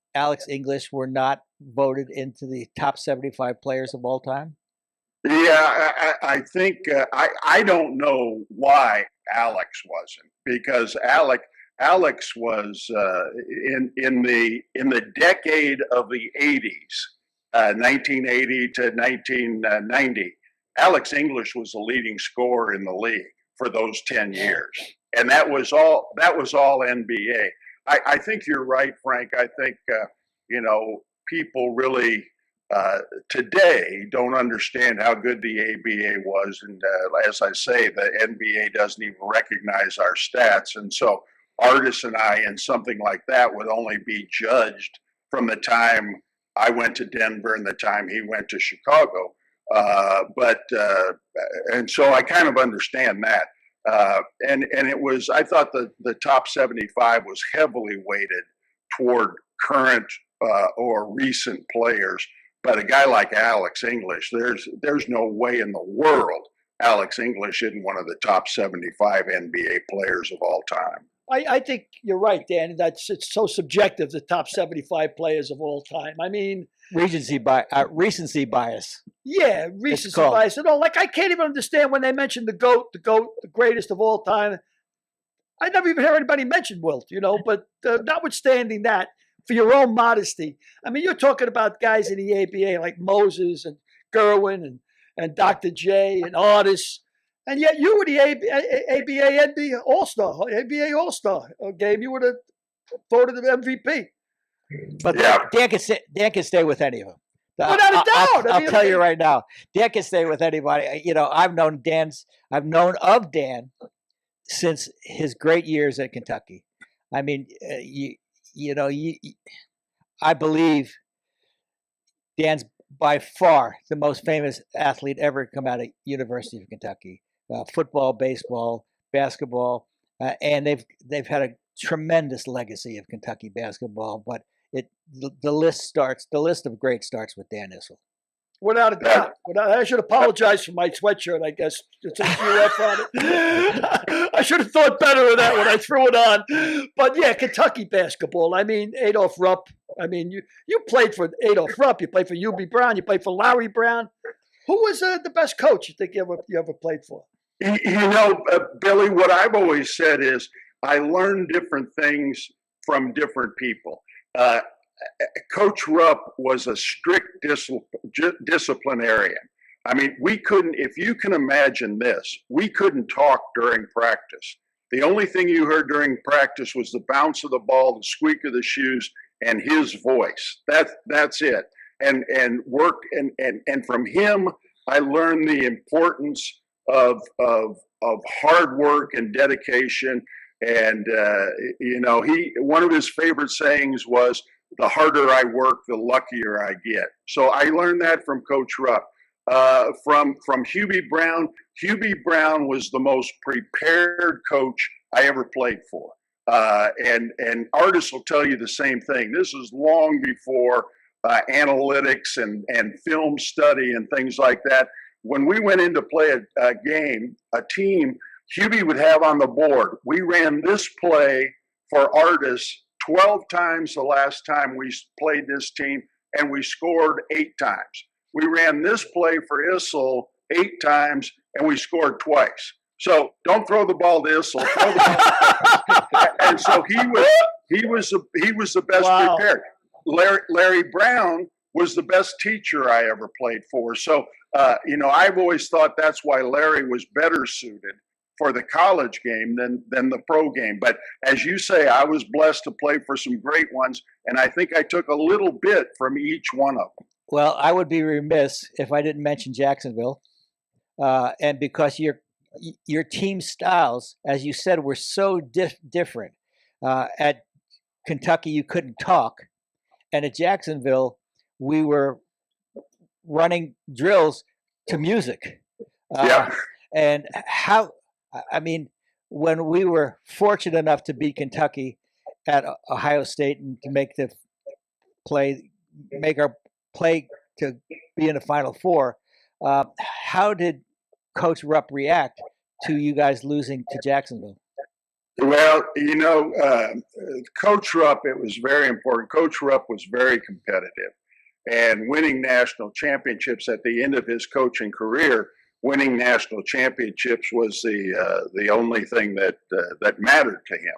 S1: English were not voted into the top 75 players of all time?
S3: Yeah, I think I don't know why Alex wasn't, because Alex was in the decade of the 80s, 1980 to 1990. Alex English was the leading scorer in the league for those 10 years, and that was all NBA. I think you're right, Frank. I think people really today don't understand how good the ABA was, and as I say, the NBA doesn't even recognize our stats, and so Artis and I in something like that would only be judged from the time I went to Denver and the time he went to Chicago. And so I kind of understand that. And it was, I thought the top 75 was heavily weighted toward current or recent players. But a guy like Alex English, there's no way in the world Alex English isn't one of the top 75 NBA players of all time.
S2: I think you're right, Dan. It's so subjective, the top 75 players of all time. I mean,
S1: recency bias.
S2: Yeah, recency bias. Like I can't even understand when they mention the GOAT, the greatest of all time. I never even heard anybody mention Wilt, but notwithstanding that, for your own modesty, I mean, you're talking about guys in the ABA like Moses and Gerwin and Dr. J and Artis. And yet you were the ABA NBA All-Star game. You would have voted the MVP.
S1: But yeah. Dan can stay with any of them.
S2: Without a doubt.
S1: I'll tell you right now, Dan can stay with anybody. I've known of Dan since his great years at Kentucky. I mean, I believe Dan's by far the most famous athlete ever to come out of University of Kentucky. Football, baseball, basketball, and they've had a tremendous legacy of Kentucky basketball. But the list of greats starts with Dan Issel.
S2: Without a doubt. I should apologize for my sweatshirt, I guess. It's a UF on it. I should have thought better of that when I threw it on. But yeah, Kentucky basketball. I mean, Adolph Rupp. I mean, you played for Adolph Rupp. You played for UB Brown. You played for Larry Brown. Who was the best coach you think you ever played for?
S3: Billy, what I've always said is I learned different things from different people. Coach Rupp was a strict disciplinarian. I mean, we couldn't, if you can imagine this, we couldn't talk during practice. The only thing you heard during practice was the bounce of the ball, the squeak of the shoes, and his voice. That's it. And work and from him, I learned the importance of hard work and dedication. And one of his favorite sayings was, "The harder I work, the luckier I get." So I learned that from Coach Rupp. From Hubie Brown. Hubie Brown was the most prepared coach I ever played for. And artists will tell you the same thing. This is long before analytics and film study and things like that. When we went in to play a game, a team, Hubie would have on the board, we ran this play for artists 12 times the last time we played this team, and we scored 8 times. We ran this play for Issel 8 times, and we scored twice. So don't throw the ball to Issel. Throw the ball. And so he was the best prepared. Larry Brown was the best teacher I ever played for. So I've always thought that's why Larry was better suited for the college game than the pro game. But as you say, I was blessed to play for some great ones, and I think I took a little bit from each one of them.
S1: Well, I would be remiss if I didn't mention Jacksonville, and because your team styles, as you said, were so different. At Kentucky, you couldn't talk, and at Jacksonville, we were running drills to music. And when we were fortunate enough to beat Kentucky at Ohio State and to make our play to be in the Final Four, how did Coach Rupp react to you guys losing to Jacksonville?
S3: Well, Coach Rupp, it was very important. Coach Rupp was very competitive, and winning national championships at the end of his coaching career, winning national championships was the only thing that mattered to him.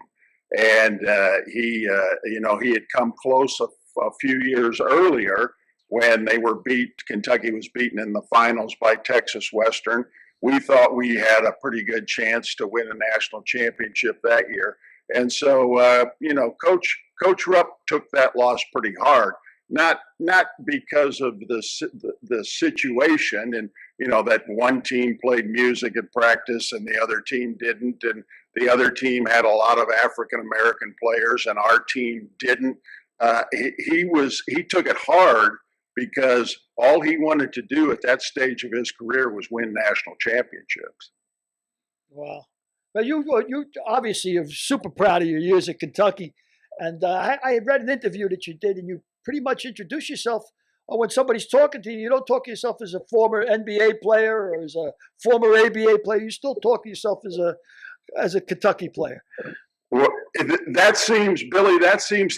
S3: And he had come close a few years earlier when Kentucky was beaten in the finals by Texas Western. We thought we had a pretty good chance to win a national championship that year. And so, Coach Rupp took that loss pretty hard, not because of the situation and, that one team played music at practice and the other team didn't, and the other team had a lot of African-American players and our team didn't. He took it hard because all he wanted to do at that stage of his career was win national championships.
S2: Wow. Well, you obviously are super proud of your years at Kentucky. And I read an interview that you did, and you pretty much introduce yourself. When somebody's talking to you, you don't talk to yourself as a former NBA player or as a former ABA player. You still talk to yourself as a Kentucky player.
S3: Well, that seems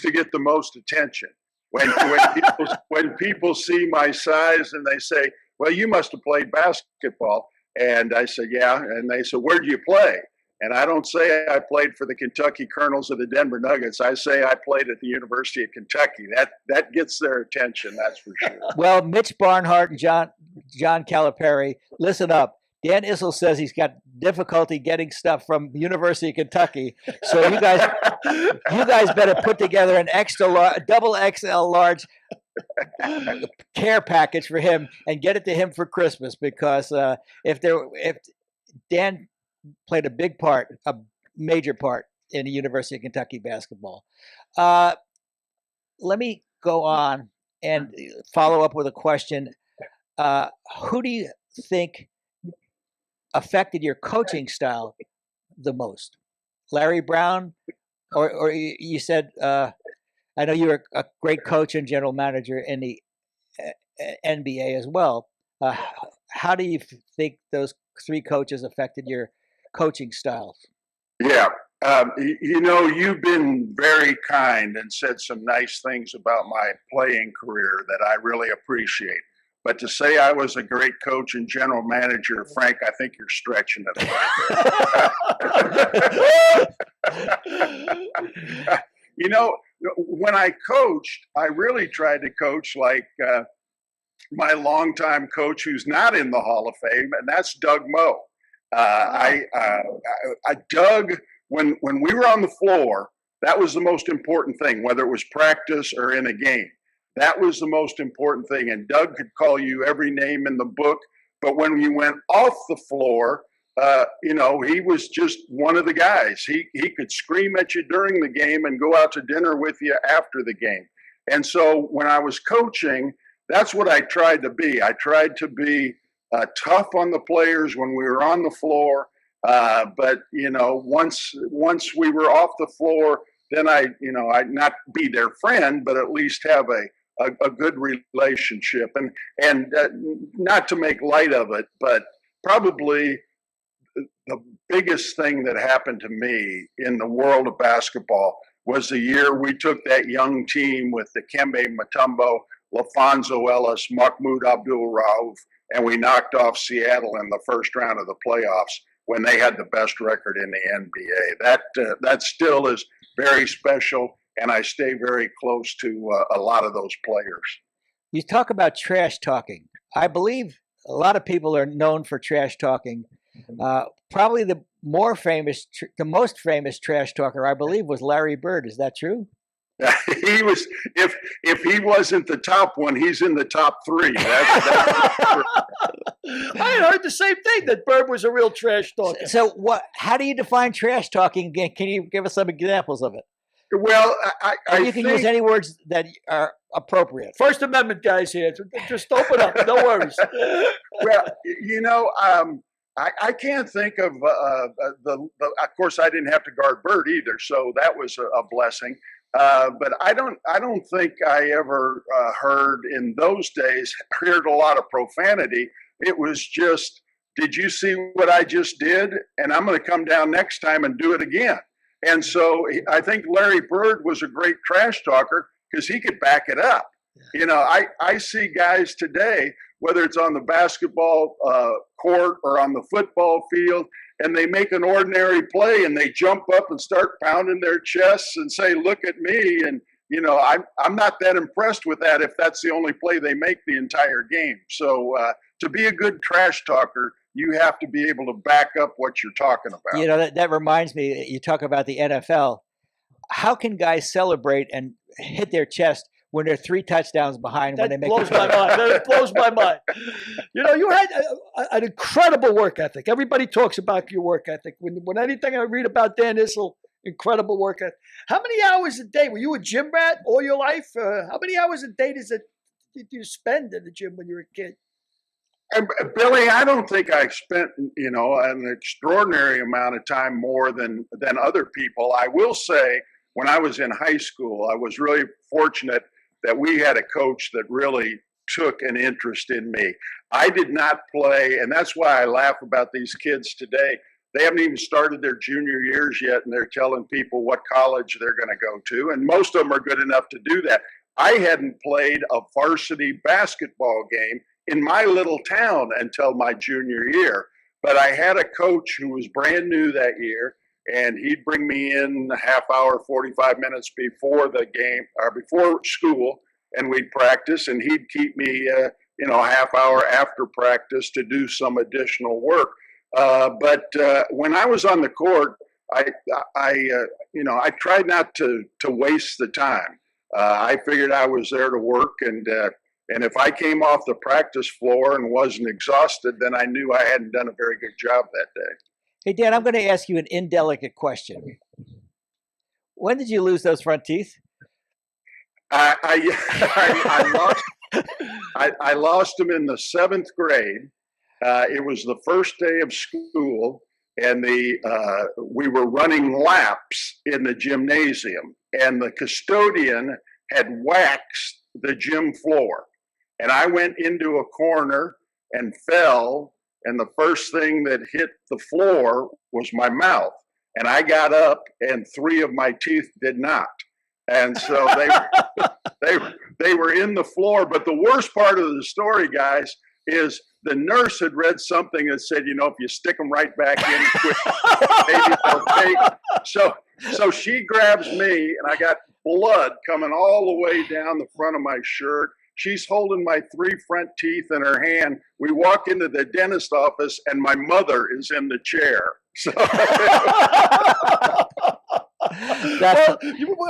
S3: to get the most attention. When people see my size and they say, "Well, you must have played basketball," and I say, "Yeah," and they say, "Where do you play?" And I don't say I played for the Kentucky Colonels or the Denver Nuggets. I say I played at the University of Kentucky. That gets their attention, that's for sure.
S1: Well, Mitch Barnhart and John Calipari, listen up. Dan Issel says he's got difficulty getting stuff from the University of Kentucky. So you guys better put together an double XL large care package for him and get it to him for Christmas, because if Dan played a major part in the University of Kentucky basketball. Let me go on and follow up with a question. Who do you think affected your coaching style the most? Larry Brown, or you said, I know you were a great coach and general manager in the NBA as well. How do you think those 3 coaches affected your coaching styles?
S3: Yeah. You've been very kind and said some nice things about my playing career that I really appreciate. But to say I was a great coach and general manager, Frank, I think you're stretching it a little. When I coached, I really tried to coach like my longtime coach, who's not in the Hall of Fame, and that's Doug Moe. Doug, when we were on the floor, that was the most important thing, whether it was practice or in a game. That was the most important thing. And Doug could call you every name in the book. But when you went off the floor, he was just one of the guys. He could scream at you during the game and go out to dinner with you after the game. And so when I was coaching, that's what I tried to be. I tried to be tough on the players when we were on the floor, But once we were off the floor, then I'd not be their friend, but at least have a good relationship. And not to make light of it, but probably the biggest thing that happened to me in the world of basketball was the year we took that young team with Dikembe Mutombo, LaFonso Ellis, Mahmoud Abdul-Rauf, and we knocked off Seattle in the first round of the playoffs when they had the best record in the NBA. That still is very special, and I stay very close to a lot of those players.
S1: You talk about trash talking. I believe a lot of people are known for trash talking. Probably the most famous trash talker, I believe, was Larry Bird. Is that true?
S3: He was. If he wasn't the top one, he's in the top three.
S2: I had heard the same thing, that Bird was a real trash talker.
S1: So what? How do you define trash talking? Can you give us some examples of it?
S3: Well,
S1: you can use any words that are appropriate.
S2: First Amendment guys here. Just open up. No worries.
S3: Well, I can't think of of course, I didn't have to guard Bird either, so that was a blessing. But I don't think I ever heard in those days a lot of profanity. It was just, did you see what I just did? And I'm going to come down next time and do it again. And so I think Larry Bird was a great trash talker because he could back it up. I see guys today, whether it's on the basketball court or on the football field, and they make an ordinary play and they jump up and start pounding their chests and say, look at me. And, I'm not that impressed with that if that's the only play they make the entire game. So to be a good trash talker, you have to be able to back up what you're talking about.
S1: That reminds me, you talk about the NFL. How can guys celebrate and hit their chest when they're 3 touchdowns behind when they make
S2: blows my mind. That blows my mind. You had an incredible work ethic. Everybody talks about your work ethic. When anything I read about Dan Issel, incredible work ethic. How many hours a day? Were you a gym rat all your life? How many hours a day did you spend in the gym when you were a kid?
S3: And Billy, I don't think I spent, an extraordinary amount of time more than other people. I will say, when I was in high school, I was really fortunate that we had a coach that really took an interest in me. I did not play, and that's why I laugh about these kids today. They haven't even started their junior years yet, and they're telling people what college they're going to go to, and most of them are good enough to do that. I hadn't played a varsity basketball game in my little town until my junior year, but I had a coach who was brand new that year, and he'd bring me in a half hour, 45 minutes before the game or before school, and we'd practice, and he'd keep me, a half hour after practice to do some additional work. But when I was on the court, I tried not to waste the time. I figured I was there to work, and if I came off the practice floor and wasn't exhausted, then I knew I hadn't done a very good job that day.
S1: Hey, Dan, I'm going to ask you an indelicate question. When did you lose those front teeth?
S3: I lost them in the 7th grade. It was the first day of school, and we were running laps in the gymnasium, and the custodian had waxed the gym floor. And I went into a corner and fell, and the first thing that hit the floor was my mouth. And I got up, and 3 of my teeth did not. And so they were in the floor. But the worst part of the story, guys, is the nurse had read something that said, if you stick them right back in quick, maybe they'll take. So she grabs me, and I got blood coming all the way down the front of my shirt. She's holding my 3 front teeth in her hand. We walk into the dentist office, and my mother is in the chair. So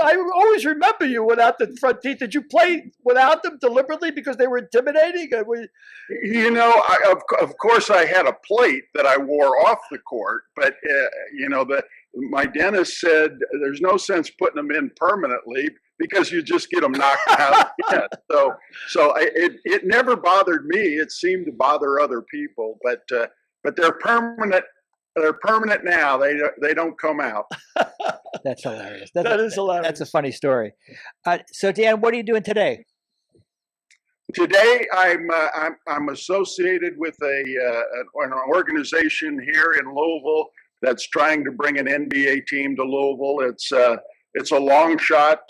S2: I always remember you without the front teeth. Did you play without them deliberately because they were intimidating?
S3: Of course, I had a plate that I wore off the court, but my dentist said there's no sense putting them in permanently because you just get them knocked out again. So it never bothered me. It seemed to bother other people, but they're permanent they're permanent now. They don't come out.
S1: That's hilarious.
S2: That is hilarious.
S1: That's a funny story. So Dan, what are you doing today?
S3: Today, I'm associated with an organization here in Louisville that's trying to bring an NBA team to Louisville. It's a long shot,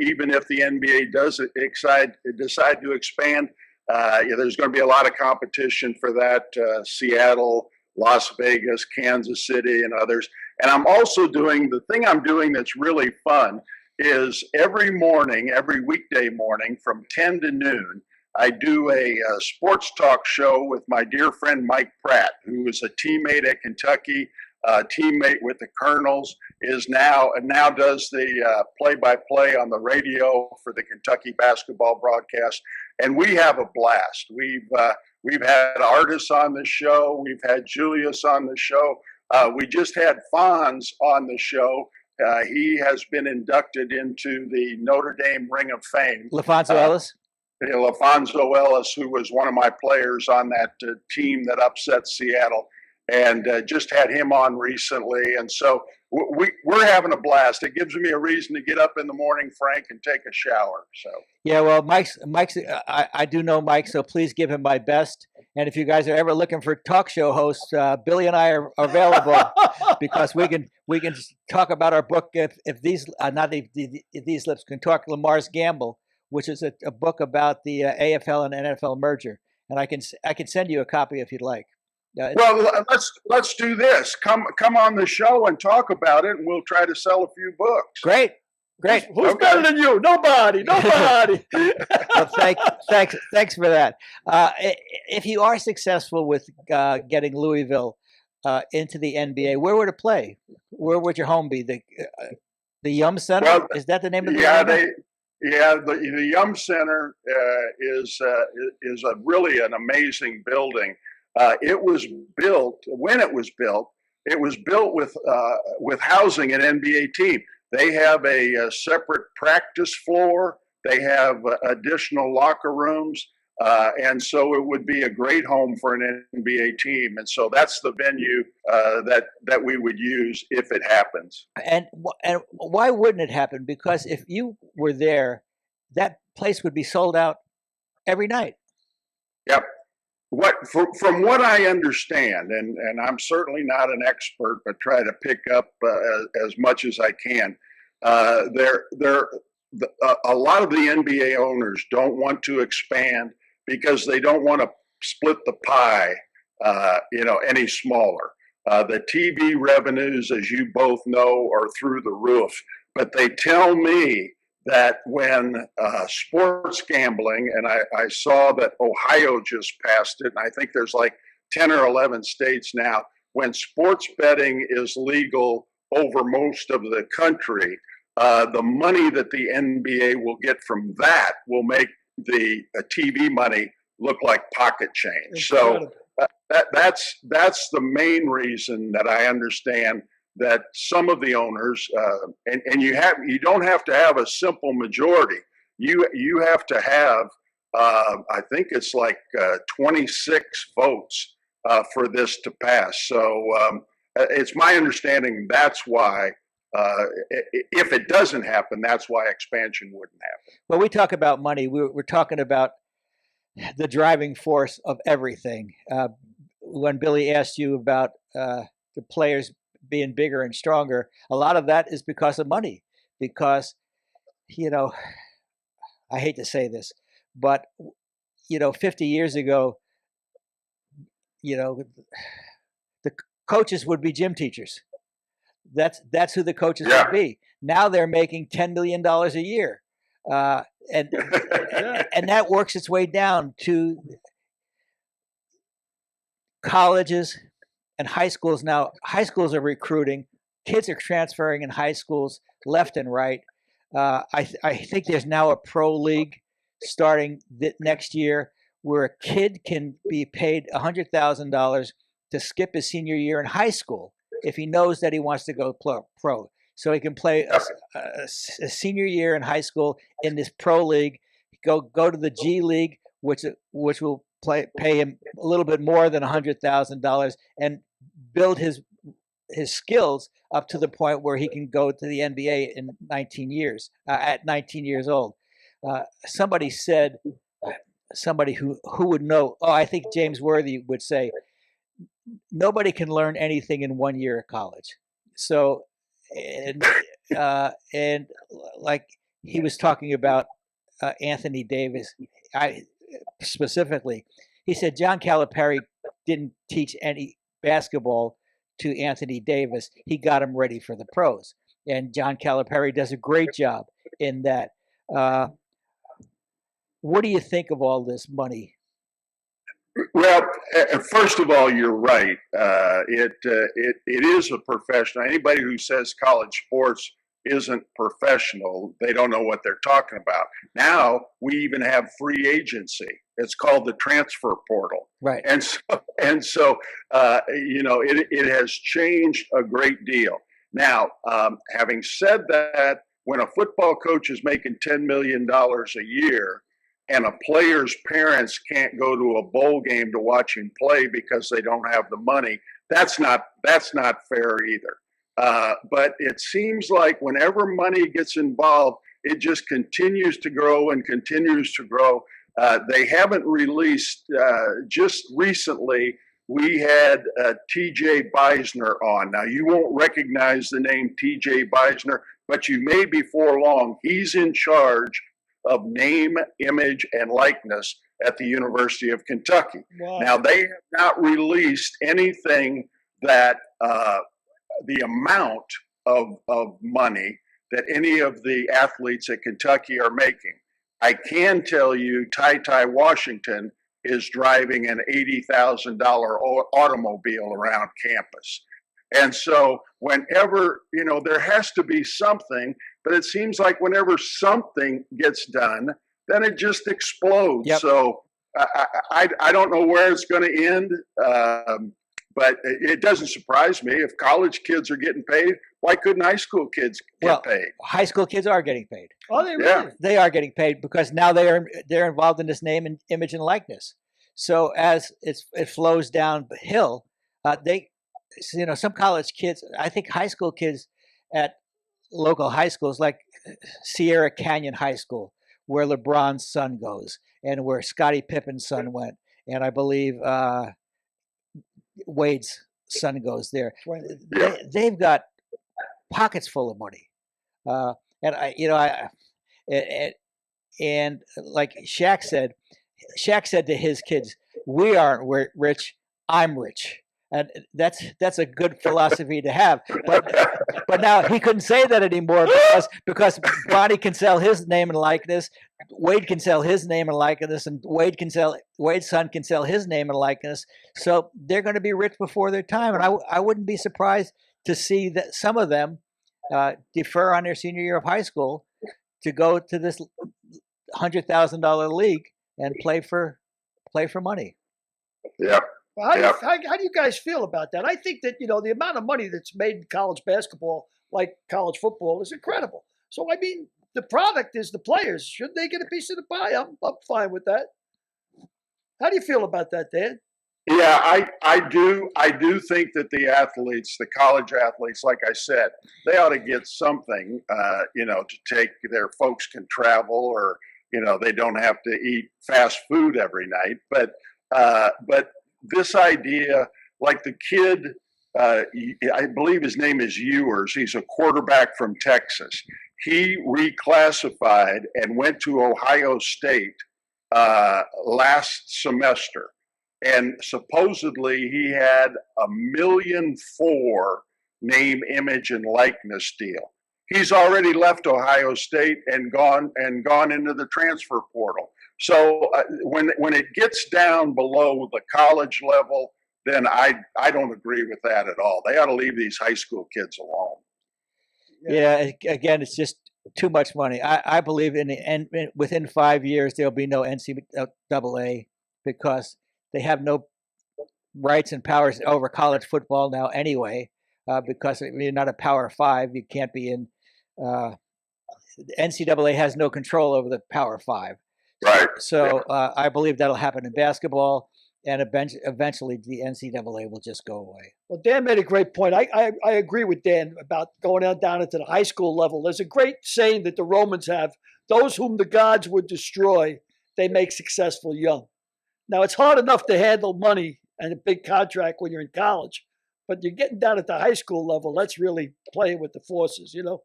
S3: even if the NBA does decide to expand. There's going to be a lot of competition for that. Seattle, Las Vegas, Kansas City, and others. And I'm also doing the thing I'm doing that's really fun is every weekday morning from 10 to noon, I do a sports talk show with my dear friend Mike Pratt, who was a teammate at Kentucky, teammate with the Colonels, now does the play-by-play on the radio for the Kentucky basketball broadcast, and we have a blast. We've had artists on the show, we've had Julius on the show, we just had Fonz on the show. He has been inducted into the Notre Dame Ring of Fame.
S1: LaFonso Ellis?
S3: LaFonso Ellis, who was one of my players on that team that upset Seattle, and just had him on recently. And so we're having a blast. It gives me a reason to get up in the morning, Frank, and take a shower. So
S1: yeah, well, Mike's. I do know Mike, so please give him my best. And if you guys are ever looking for talk show hosts, Billy and I are available because we can talk about our book. If these lips can talk, Lamar's Gamble, which is a book about the AFL and NFL merger, and I can send you a copy if you'd like.
S3: Well, let's do this. Come on the show and talk about it, and we'll try to sell a few books.
S1: Great.
S2: Who's better than you? Nobody.
S1: Well, thanks for that. If you are successful with getting Louisville into the NBA, where would it play? Where would your home be? The Yum Center? Well, is that the name of the arena?
S3: The Yum Center is really an amazing building. It was built with housing an NBA team. They have a separate practice floor. They have additional locker rooms. And so it would be a great home for an NBA team. And so that's the venue that we would use if it happens.
S1: And why wouldn't it happen? Because if you were there, that place would be sold out every night.
S3: Yep. From what I understand, and I'm certainly not an expert, but try to pick up as much as I can, a lot of the NBA owners don't want to expand because they don't want to split the pie, any smaller. The TV revenues, as you both know, are through the roof. But they tell me that when sports gambling, and I saw that Ohio just passed it, and I think there's like 10 or 11 states now, when sports betting is legal over most of the country, the money that the NBA will get from that will make the TV money look like pocket change. Incredible. So that's the main reason that I understand that some of the owners, and you don't have to have a simple majority. You have to have, I think it's like 26 votes for this to pass. So it's my understanding that's why, if it doesn't happen, that's why expansion wouldn't happen.
S1: Well, we talk about money. We're talking about the driving force of everything. When Billy asked you about the players being bigger and stronger, a lot of that is because of money. Because, I hate to say this, but 50 years ago, the coaches would be gym teachers. That's who the coaches would be. Now they're making $10 million a year, and that works its way down to colleges and high schools. Now high schools are recruiting. Kids are transferring in high schools left and right. I think there's now a pro league starting next year where a kid can be paid $100,000 to skip his senior year in high school if he knows that he wants to go pro. So he can play a senior year in high school in this pro league, go to the G League, which will pay him a little bit more than $100,000, and build his his skills up to the point where he can go to the NBA in 19 years at 19 years old. Somebody said, somebody who would know. Oh, I think James Worthy would say, nobody can learn anything in 1 year of college. So, and and like he was talking about Anthony Davis, I specifically, he said John Calipari didn't teach any basketball to Anthony Davis. He got him ready for the pros, and John Calipari does a great job in that. What do you think of all this money?
S3: Well, first of all, you're right. It is a professional. Anybody who says college sports isn't professional, they don't know what they're talking about. Now we even have free agency. It's called the transfer portal,
S1: right?
S3: And so it has changed a great deal. Now, having said that, when a football coach is making $10 million a year, and a player's parents can't go to a bowl game to watch him play because they don't have the money, that's not fair either. But it seems like whenever money gets involved, it just continues to grow and continues to grow. They haven't released, just recently, we had T.J. Beisner on. Now, you won't recognize the name T.J. Beisner, but you may before long. He's in charge of name, image, and likeness at the University of Kentucky.
S2: Wow.
S3: Now, they have not released anything that the amount of money that any of the athletes at Kentucky are making. I can tell you Ty Washington is driving an $80,000 automobile around campus. And so whenever, there has to be something, but it seems like whenever something gets done, then it just explodes.
S1: Yep.
S3: So I don't know where it's going to end, but it doesn't surprise me. If college kids are getting paid, why couldn't high school kids get paid?
S1: High school kids are getting paid.
S2: Oh, they really?
S3: Yeah.
S1: They are getting paid because now they're involved in this name and image and likeness. So as it flows downhill, some college kids, I think high school kids at local high schools like Sierra Canyon High School, where LeBron's son goes and where Scottie Pippen's son went, and I believe Wade's son goes there. They've got pockets full of money, and like Shaq said to his kids, "We aren't rich. I'm rich." And that's a good philosophy to have. But now he couldn't say that anymore because Bronny can sell his name and likeness, Wade can sell his name and likeness, and Wade's son can sell his name and likeness. So they're going to be rich before their time. And I wouldn't be surprised to see that some of them defer on their senior year of high school to go to this $100,000 league and play for money.
S3: Yeah.
S2: Well, how do you guys feel about that? I think that, the amount of money that's made in college basketball, like college football, is incredible. So, I mean, the product is the players. Shouldn't they get a piece of the pie? I'm fine with that. How do you feel about that, Dan?
S3: Yeah, I do think that the college athletes, like I said, they ought to get something, to take. Their folks can travel, or they don't have to eat fast food every night. But this idea, like the kid, I believe his name is Ewers. He's a quarterback from Texas. He reclassified and went to Ohio State last semester. And supposedly he had $1.4 million name, image, and likeness deal. He's already left Ohio State and gone into the transfer portal. So when it gets down below the college level, then I don't agree with that at all. They ought to leave these high school kids alone.
S1: Yeah, again, it's just too much money. I believe within 5 years there'll be no NCAA because they have no rights and powers over college football now anyway. Because you're not a Power 5, you can't be in. NCAA has no control over the Power 5.
S3: Right.
S1: So I believe that'll happen in basketball. and eventually the NCAA will just go away.
S2: Well, Dan made a great point. I agree with Dan about going down into the high school level. There's a great saying that the Romans have: those whom the gods would destroy, they make successful young. Now, it's hard enough to handle money and a big contract when you're in college, but you're getting down at the high school level. That's really playing with the forces, you know?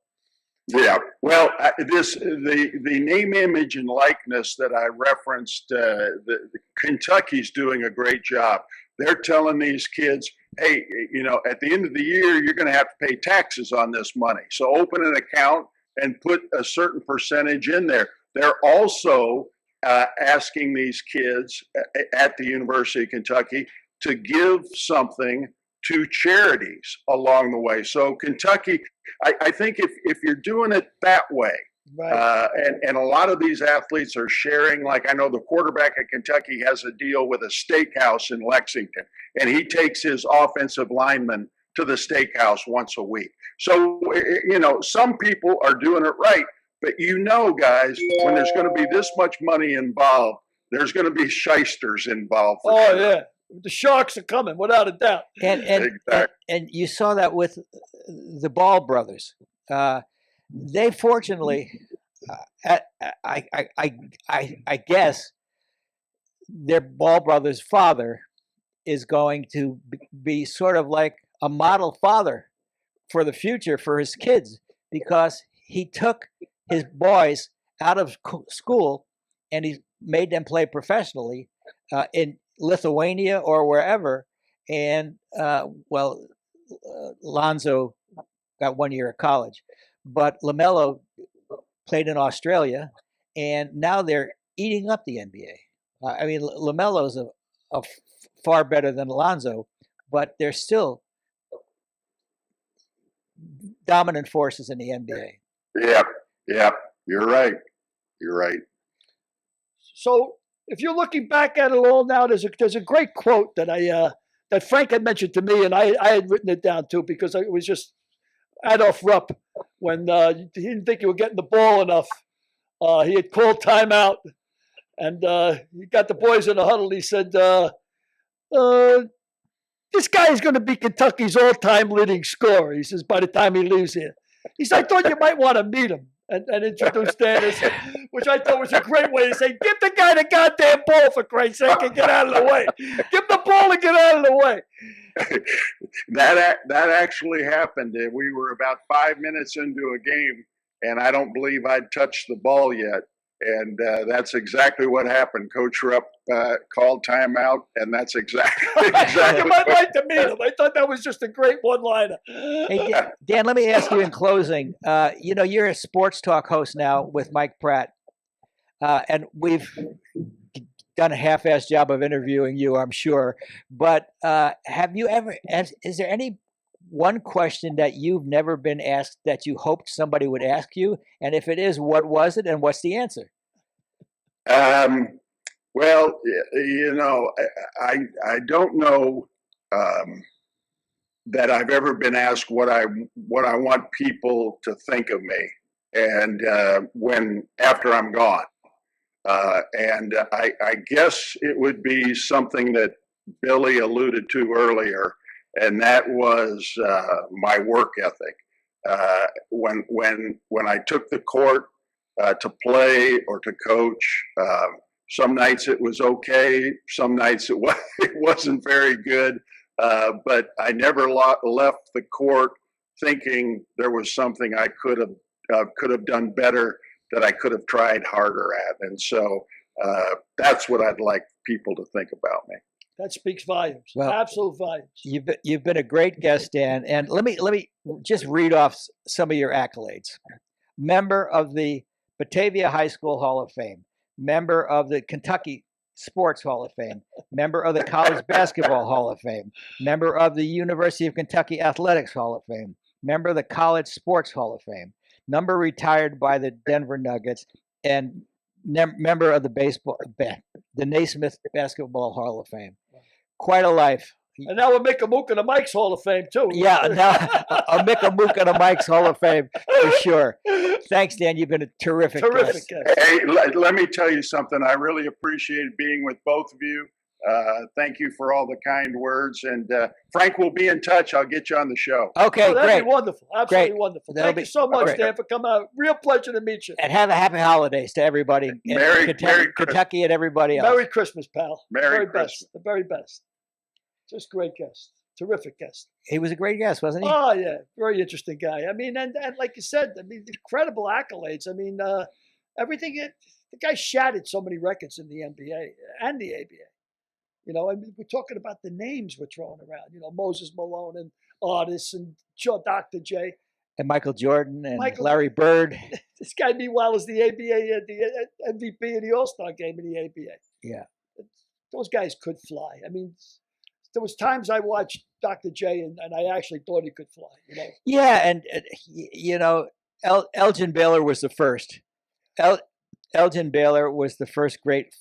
S3: Yeah, well, the name, image, and likeness that I referenced, the Kentucky's doing a great job. They're telling these kids, hey, you know, at the end of the year, you're going to have to pay taxes on this money. So open an account and put a certain percentage in there. They're also asking these kids at the University of Kentucky to give something to charities along the way. So Kentucky, I think if you're doing it that way,
S2: Right.
S3: and a lot of these athletes are sharing, like I know the quarterback at Kentucky has a deal with a steakhouse in Lexington, and he takes his offensive linemen to the steakhouse once a week. So, you know, some people are doing it right, but you know, guys, when there's going to be this much money involved, there's going to be shysters involved.
S2: Oh,
S3: sure.
S2: yeah. The Sharks are coming, without a doubt.
S1: And you saw that with the Ball brothers. They fortunately, I guess, their Ball brothers' father is going to be sort of like a model father for the future for his kids, because he took his boys out of school and he made them play professionally in Lithuania or wherever. And Lonzo got 1 year of college, but LaMelo played in Australia, and now they're eating up the NBA. I mean, LaMelo's a far better than Lonzo, but they're still dominant forces in the NBA.
S3: Yeah, you're right. You're right.
S2: So if you're looking back at it all now, there's a great quote that that Frank had mentioned to me, and I had written it down too, because it was just Adolph Rupp when he didn't think you were getting the ball enough. He had called timeout, and he got the boys in a huddle. He said, "This guy is going to be Kentucky's all-time leading scorer." He says, "by the time he leaves here." He said, "I thought you might want to meet him and introduce Dan," which I thought was a great way to say, "Give the guy the goddamn ball, for Christ's sake, and get out of the way. Give him the ball and get out of the way."
S3: That actually happened. We were about 5 minutes into a game, and I don't believe I'd touched the ball yet. And that's exactly what happened. Coach Rupp called timeout, and that's exactly.
S2: You might like to meet him. I thought that was just a great one-liner.
S1: Hey, Dan, let me ask you in closing. You know, you're a sports talk host now with Mike Pratt, and we've done a half-assed job of interviewing you, I'm sure. But have you ever? Is there any one question that you've never been asked that you hoped somebody would ask you? And if it is, what was it, and what's the answer?
S3: Well, you know, I don't know that I've ever been asked what I want people to think of me, and after I'm gone, and I guess it would be something that Billy alluded to earlier. And that was my work ethic. When I took the court to play or to coach, some nights it was okay, some nights it wasn't very good. But I never left the court thinking there was something I could have done better, that I could have tried harder at. And so that's what I'd like people to think about me.
S2: That speaks volumes.
S1: Well,
S2: absolute volumes.
S1: You've been a great guest, Dan. And let me just read off some of your accolades. Member of the Batavia High School Hall of Fame. Member of the Kentucky Sports Hall of Fame. Member of the College Basketball Hall of Fame. Member of the University of Kentucky Athletics Hall of Fame. Member of the College Sports Hall of Fame. Number retired by the Denver Nuggets, and member of the Naismith Basketball Hall of Fame. Quite a life.
S2: And now we'll make a mook in the Mike's Hall of Fame, too.
S1: Yeah, now I'll make a mook in the Mike's Hall of Fame for sure. Thanks, Dan. You've been a terrific guest.
S3: Hey, let me tell you something. I really appreciated being with both of you. Thank you for all the kind words. And Frank will be in touch. I'll get you on the show.
S1: Okay,
S2: that'd
S1: great.
S2: be wonderful. Absolutely
S1: Great.
S2: wonderful.
S1: That'll
S2: Thank
S1: be
S2: you so much,
S1: great.
S2: Dan, for coming out. Real pleasure to meet you.
S1: And have a happy holidays to everybody in
S3: Merry
S1: Kentucky and everybody else.
S2: Merry Christmas, pal.
S3: Merry
S2: the very
S3: Christmas.
S2: best. The very best. Just great guest. Terrific guest.
S1: He was a great guest, wasn't he?
S2: Oh, yeah. Very interesting guy. I mean, and like you said, I mean, incredible accolades. I mean, everything. The guy shattered so many records in the NBA and the ABA. You know, I mean, we're talking about the names we're throwing around. You know, Moses Malone and Artis and Dr. J.
S1: And Michael Jordan and
S2: Michael-
S1: Larry Bird.
S2: This guy, meanwhile, is the ABA, the MVP of the All-Star game in the ABA.
S1: Yeah.
S2: Those guys could fly. I mean, there was times I watched Dr. J and I actually thought he could fly. You know.
S1: Yeah, and you know, Elgin Baylor was the first. Elgin Baylor was the first great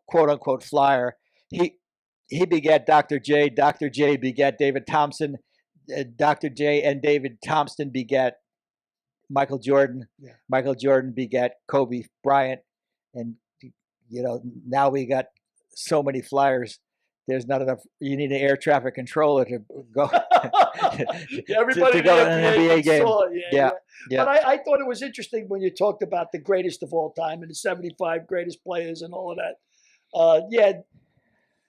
S1: quote unquote flyer. He begat Dr. J. Dr. J begat David Thompson. Dr. J and David Thompson begat Michael Jordan.
S2: Yeah.
S1: Michael Jordan begat Kobe Bryant. And, you know, now we got so many flyers. There's not enough. You need an air traffic controller to go.
S2: Everybody
S1: to go
S2: in
S1: to
S2: the
S1: an NBA game.
S2: saw it. Yeah.
S1: Yeah.
S2: But I thought it was interesting when you talked about the greatest of all time and the 75 greatest players and all of that. Yeah,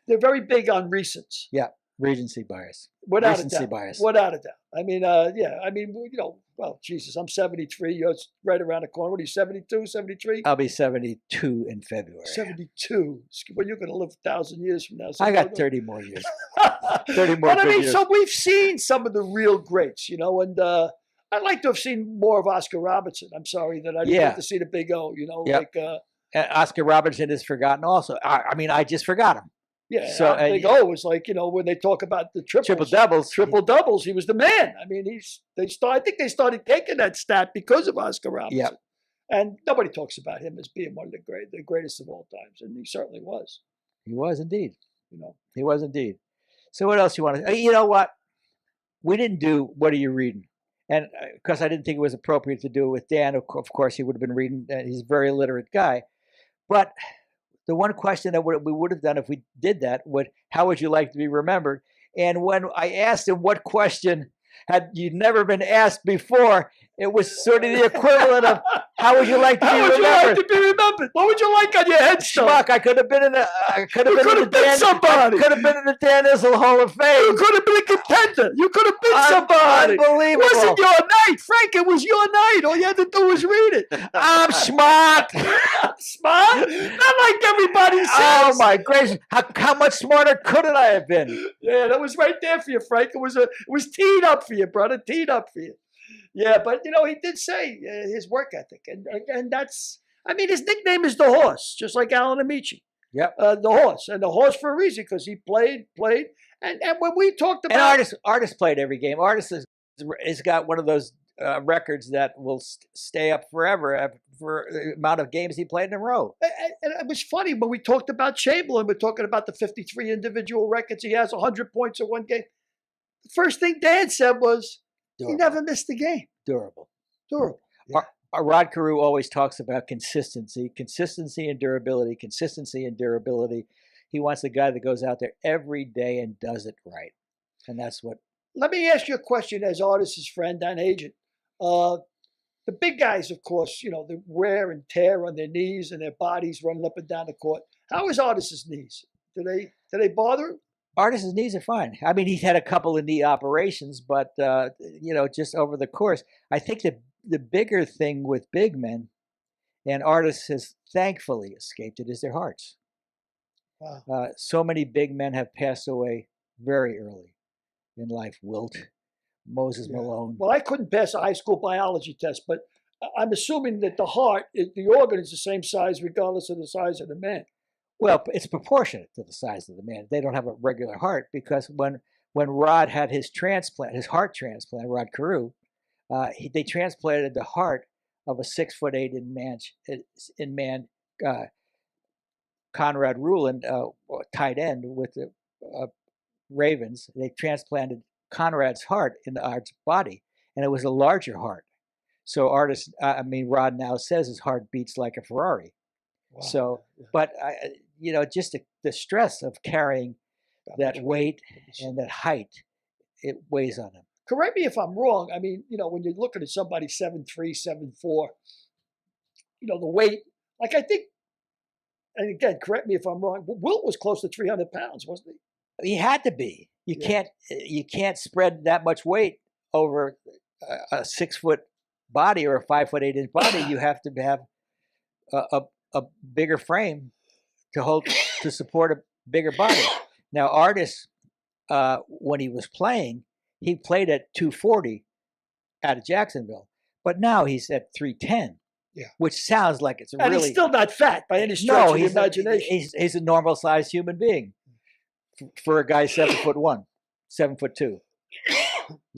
S2: they're very big on recents.
S1: Yeah, recency bias.
S2: Without
S1: Recency
S2: a doubt.
S1: bias.
S2: Without a doubt. I mean, yeah. I mean, you know, well, Jesus, I'm 73. You're right around the corner. What are you, 72, 73?
S1: I'll be 72 in February.
S2: 72. Well, you're going to live 1,000 years from now. So
S1: I got 30 more years. 30 more
S2: But I
S1: good
S2: mean,
S1: years.
S2: so we've seen some of the real greats, you know, and I'd like to have seen more of Oscar Robertson. I'm sorry that I didn't
S1: Yeah.
S2: get to see the Big O, you know,
S1: Yep.
S2: like,
S1: Oscar Robertson is forgotten also. I mean, I just forgot him.
S2: yeah,
S1: So,
S2: Big O was like, you know, when they talk about the
S1: Triple doubles.
S2: triple doubles, he was the man. I mean, I think they started taking that stat because of Oscar Robertson.
S1: Yep.
S2: And nobody talks about him as being one of the greatest of all times, and he certainly was.
S1: He was indeed.
S2: You know,
S1: He was indeed. So what else you want to? You know what? We didn't do what are you reading, and because I didn't think it was appropriate to do it with Dan. Of course, he would have been reading. He's a very literate guy, but the one question that we would have done if we did that would, how would you like to be remembered? And when I asked him what question had you never been asked before, it was sort of the equivalent of how would you like to be
S2: how would you
S1: remembered?
S2: like to be remembered? What would you like on your headstone?
S1: Schmuck, I could have been in the. I could have
S2: You
S1: been in the
S2: could have been
S1: Dan.
S2: somebody.
S1: I could have been in the Dan Issel Hall of
S2: You
S1: Fame.
S2: could have been a contender. You could have been somebody. It
S1: Unbelievable.
S2: wasn't your night, Frank. It was your night. All you had to do was read it.
S1: I'm smart.
S2: Smart? Not like everybody says.
S1: Oh my gracious! How much smarter couldn't I have been?
S2: Yeah, that was right there for you, Frank. It was teed up for you, brother. Teed up for you. Yeah, but you know, he did say his work ethic, and that's. I mean, his nickname is the Horse, just like Alan Amici.
S1: Yep.
S2: The Horse, and the Horse for a reason, because he played, and when we talked about
S1: And artist played every game. Artist has got one of those records that will stay up forever for the amount of games he played in a row.
S2: And it was funny when we talked about Chamberlain. We're talking about the 53 individual records. He has 100 points in one game. The first thing Dan said was,
S1: Durable.
S2: he never missed a game.
S1: Durable.
S2: Durable. Yeah.
S1: Rod Carew always talks about consistency and durability, consistency and durability. He wants a guy that goes out there every day and does it right. And that's what.
S2: Let me ask you a question as Artist's friend and agent. The big guys, of course, you know, the wear and tear on their knees and their bodies running up and down the court. How is Artist's knees? Do they bother him?
S1: Artist's knees are fine. I mean, he's had a couple of knee operations, but, you know, just over the course. I think the bigger thing with big men, and Artist has thankfully escaped it, is their hearts.
S2: Wow.
S1: So many big men have passed away very early in life. Wilt, Moses Malone.
S2: Well, I couldn't pass a high school biology test, but I'm assuming that the heart, the organ is the same size regardless of the size of the man.
S1: Well, it's proportionate to the size of the man. They don't have a regular heart because when Rod had his transplant, his heart transplant, Rod Carew, they transplanted the heart of a 6'8" in man Conrad Ruland, tight end with the Ravens. They transplanted Conrad's heart in Art's body, and it was a larger heart. So Rod now says his heart beats like a Ferrari.
S2: Wow.
S1: So, but just the stress of carrying that weight and that height, it weighs on him.
S2: Correct me if I'm wrong. I mean, when you're looking at somebody 7'3", 7'4", the weight, like I think, and again, correct me if I'm wrong, Wilt was close to 300 pounds, wasn't he?
S1: He had to be. You can't spread that much weight over a 6 foot body or a 5 foot 8 inch body. You have to have a bigger frame to support a bigger body. Now, Artis, when he was playing, he played at 240 out of Jacksonville, but now he's at 310.
S2: Yeah,
S1: which sounds like it's
S2: and
S1: really,
S2: he's still not fat by any stretch of the imagination.
S1: He's a normal sized human being for a guy 7'1", 7'2".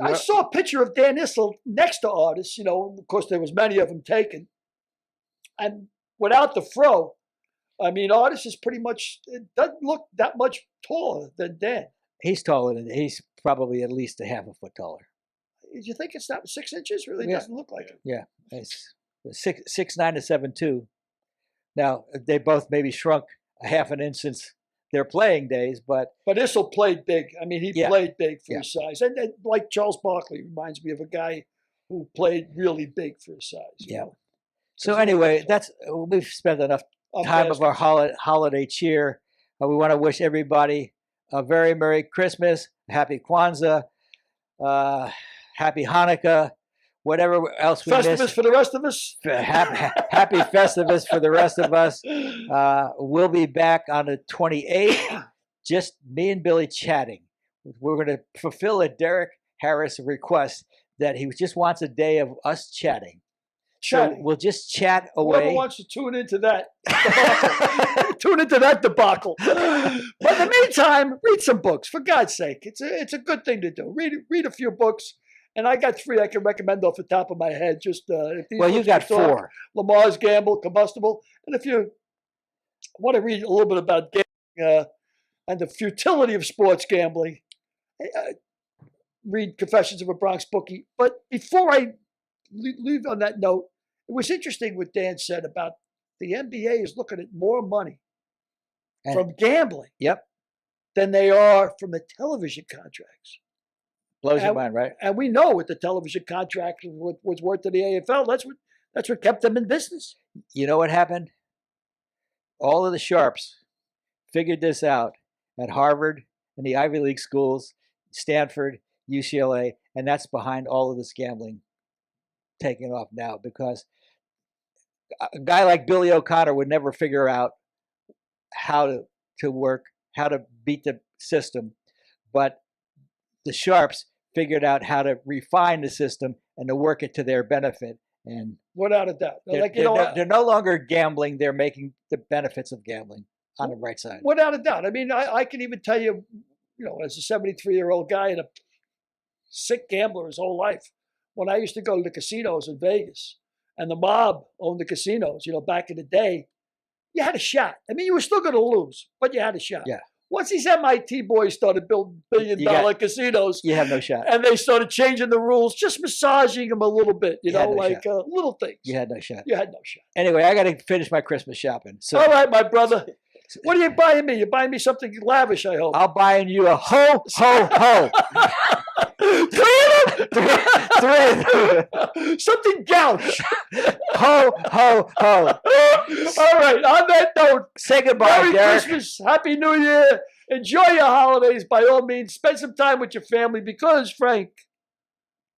S2: I saw a picture of Dan Issel next to Artis. Of course, there was many of them taken, and without the fro, I mean, Artis is pretty much, it doesn't look that much taller than Dan.
S1: He's taller than, he's probably at least a half a foot taller.
S2: Did you think it's not 6 inches? Really doesn't look like it.
S1: Yeah, it's 6'9" to 7'2". Now they both maybe shrunk a half an inch since their playing days, but
S2: Issel played big. I mean, he played big for his size, and like Charles Barkley reminds me of a guy who played really big for his size.
S1: Yeah. So anyway, we've spent enough time of our holiday cheer. We want to wish everybody a very Merry Christmas, Happy Kwanzaa, Happy Hanukkah, whatever else we
S2: Festivus
S1: missed.
S2: for the rest of us.
S1: Happy Festivus for the rest of us. We'll be back on the 28th, just me and Billy chatting. We're going to fulfill a Derek Harris request that he just wants a day of us chatting. So we'll just chat away.
S2: Whoever wants to tune into that debacle, tune into that debacle. But in the meantime, read some books, for God's sake. It's a good thing to do. Read a few books, and I got 3 I can recommend off the top of my head. Just
S1: you got 4.
S2: Lamar's Gamble, Combustible, and if you want to read a little bit about gambling and the futility of sports gambling, read Confessions of a Bronx Bookie. But before I leave on that note, it was interesting what Dan said about the NBA is looking at more money from gambling than they are from the television contracts.
S1: Blows your mind, right?
S2: And we know what the television contract was worth to the AFL. That's what kept them in business.
S1: You know what happened? All of the sharps figured this out at Harvard and the Ivy League schools, Stanford, UCLA, and that's behind all of this gambling taking off now, because a guy like Billy O'Connor would never figure out how to work, how to beat the system, but the sharps figured out how to refine the system and to work it to their benefit. And
S2: without a doubt,
S1: they're no longer gambling; they're making the benefits of gambling on the right side.
S2: Without a doubt. I mean, I can even tell you, as a 73-year-old guy and a sick gambler his whole life, when I used to go to the casinos in Vegas and the mob owned the casinos, back in the day, you had a shot. I mean, you were still going to lose, but you had a shot.
S1: Yeah.
S2: Once these MIT boys started building billion-dollar casinos,
S1: you have no shot.
S2: And they started changing the rules, just massaging them a little bit, little things.
S1: You had no shot.
S2: You had no shot.
S1: Anyway, I got to finish my Christmas shopping. So.
S2: All right, my brother. What are you buying me? You're buying me something lavish, I hope.
S1: I'll buy you a ho, ho, ho.
S2: 3 of them? Something gouch.
S1: Ho, ho, ho.
S2: All right, on that note,
S1: say goodbye,
S2: Merry
S1: Derek.
S2: Christmas, Happy New Year. Enjoy your holidays by all means. Spend some time with your family because, Frank,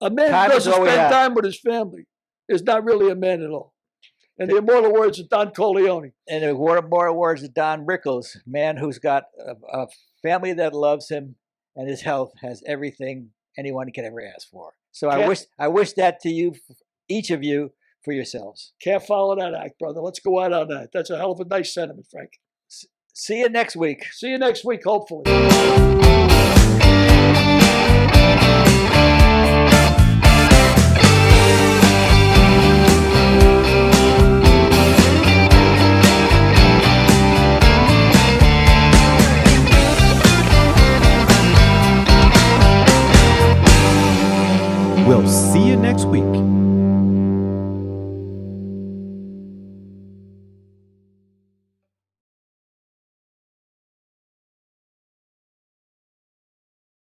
S2: a man who doesn't spend time with his family is not really a man at all. And the immortal words of Don Corleone.
S1: And the immortal words of Don Rickles, man who's got a family that loves him, and his health has everything anyone can ever ask for. So I wish that to you, each of you, for yourselves.
S2: Can't follow that act, brother. Let's go out on that. That's a hell of a nice sentiment, Frank.
S1: See you next week.
S2: See you next week, hopefully.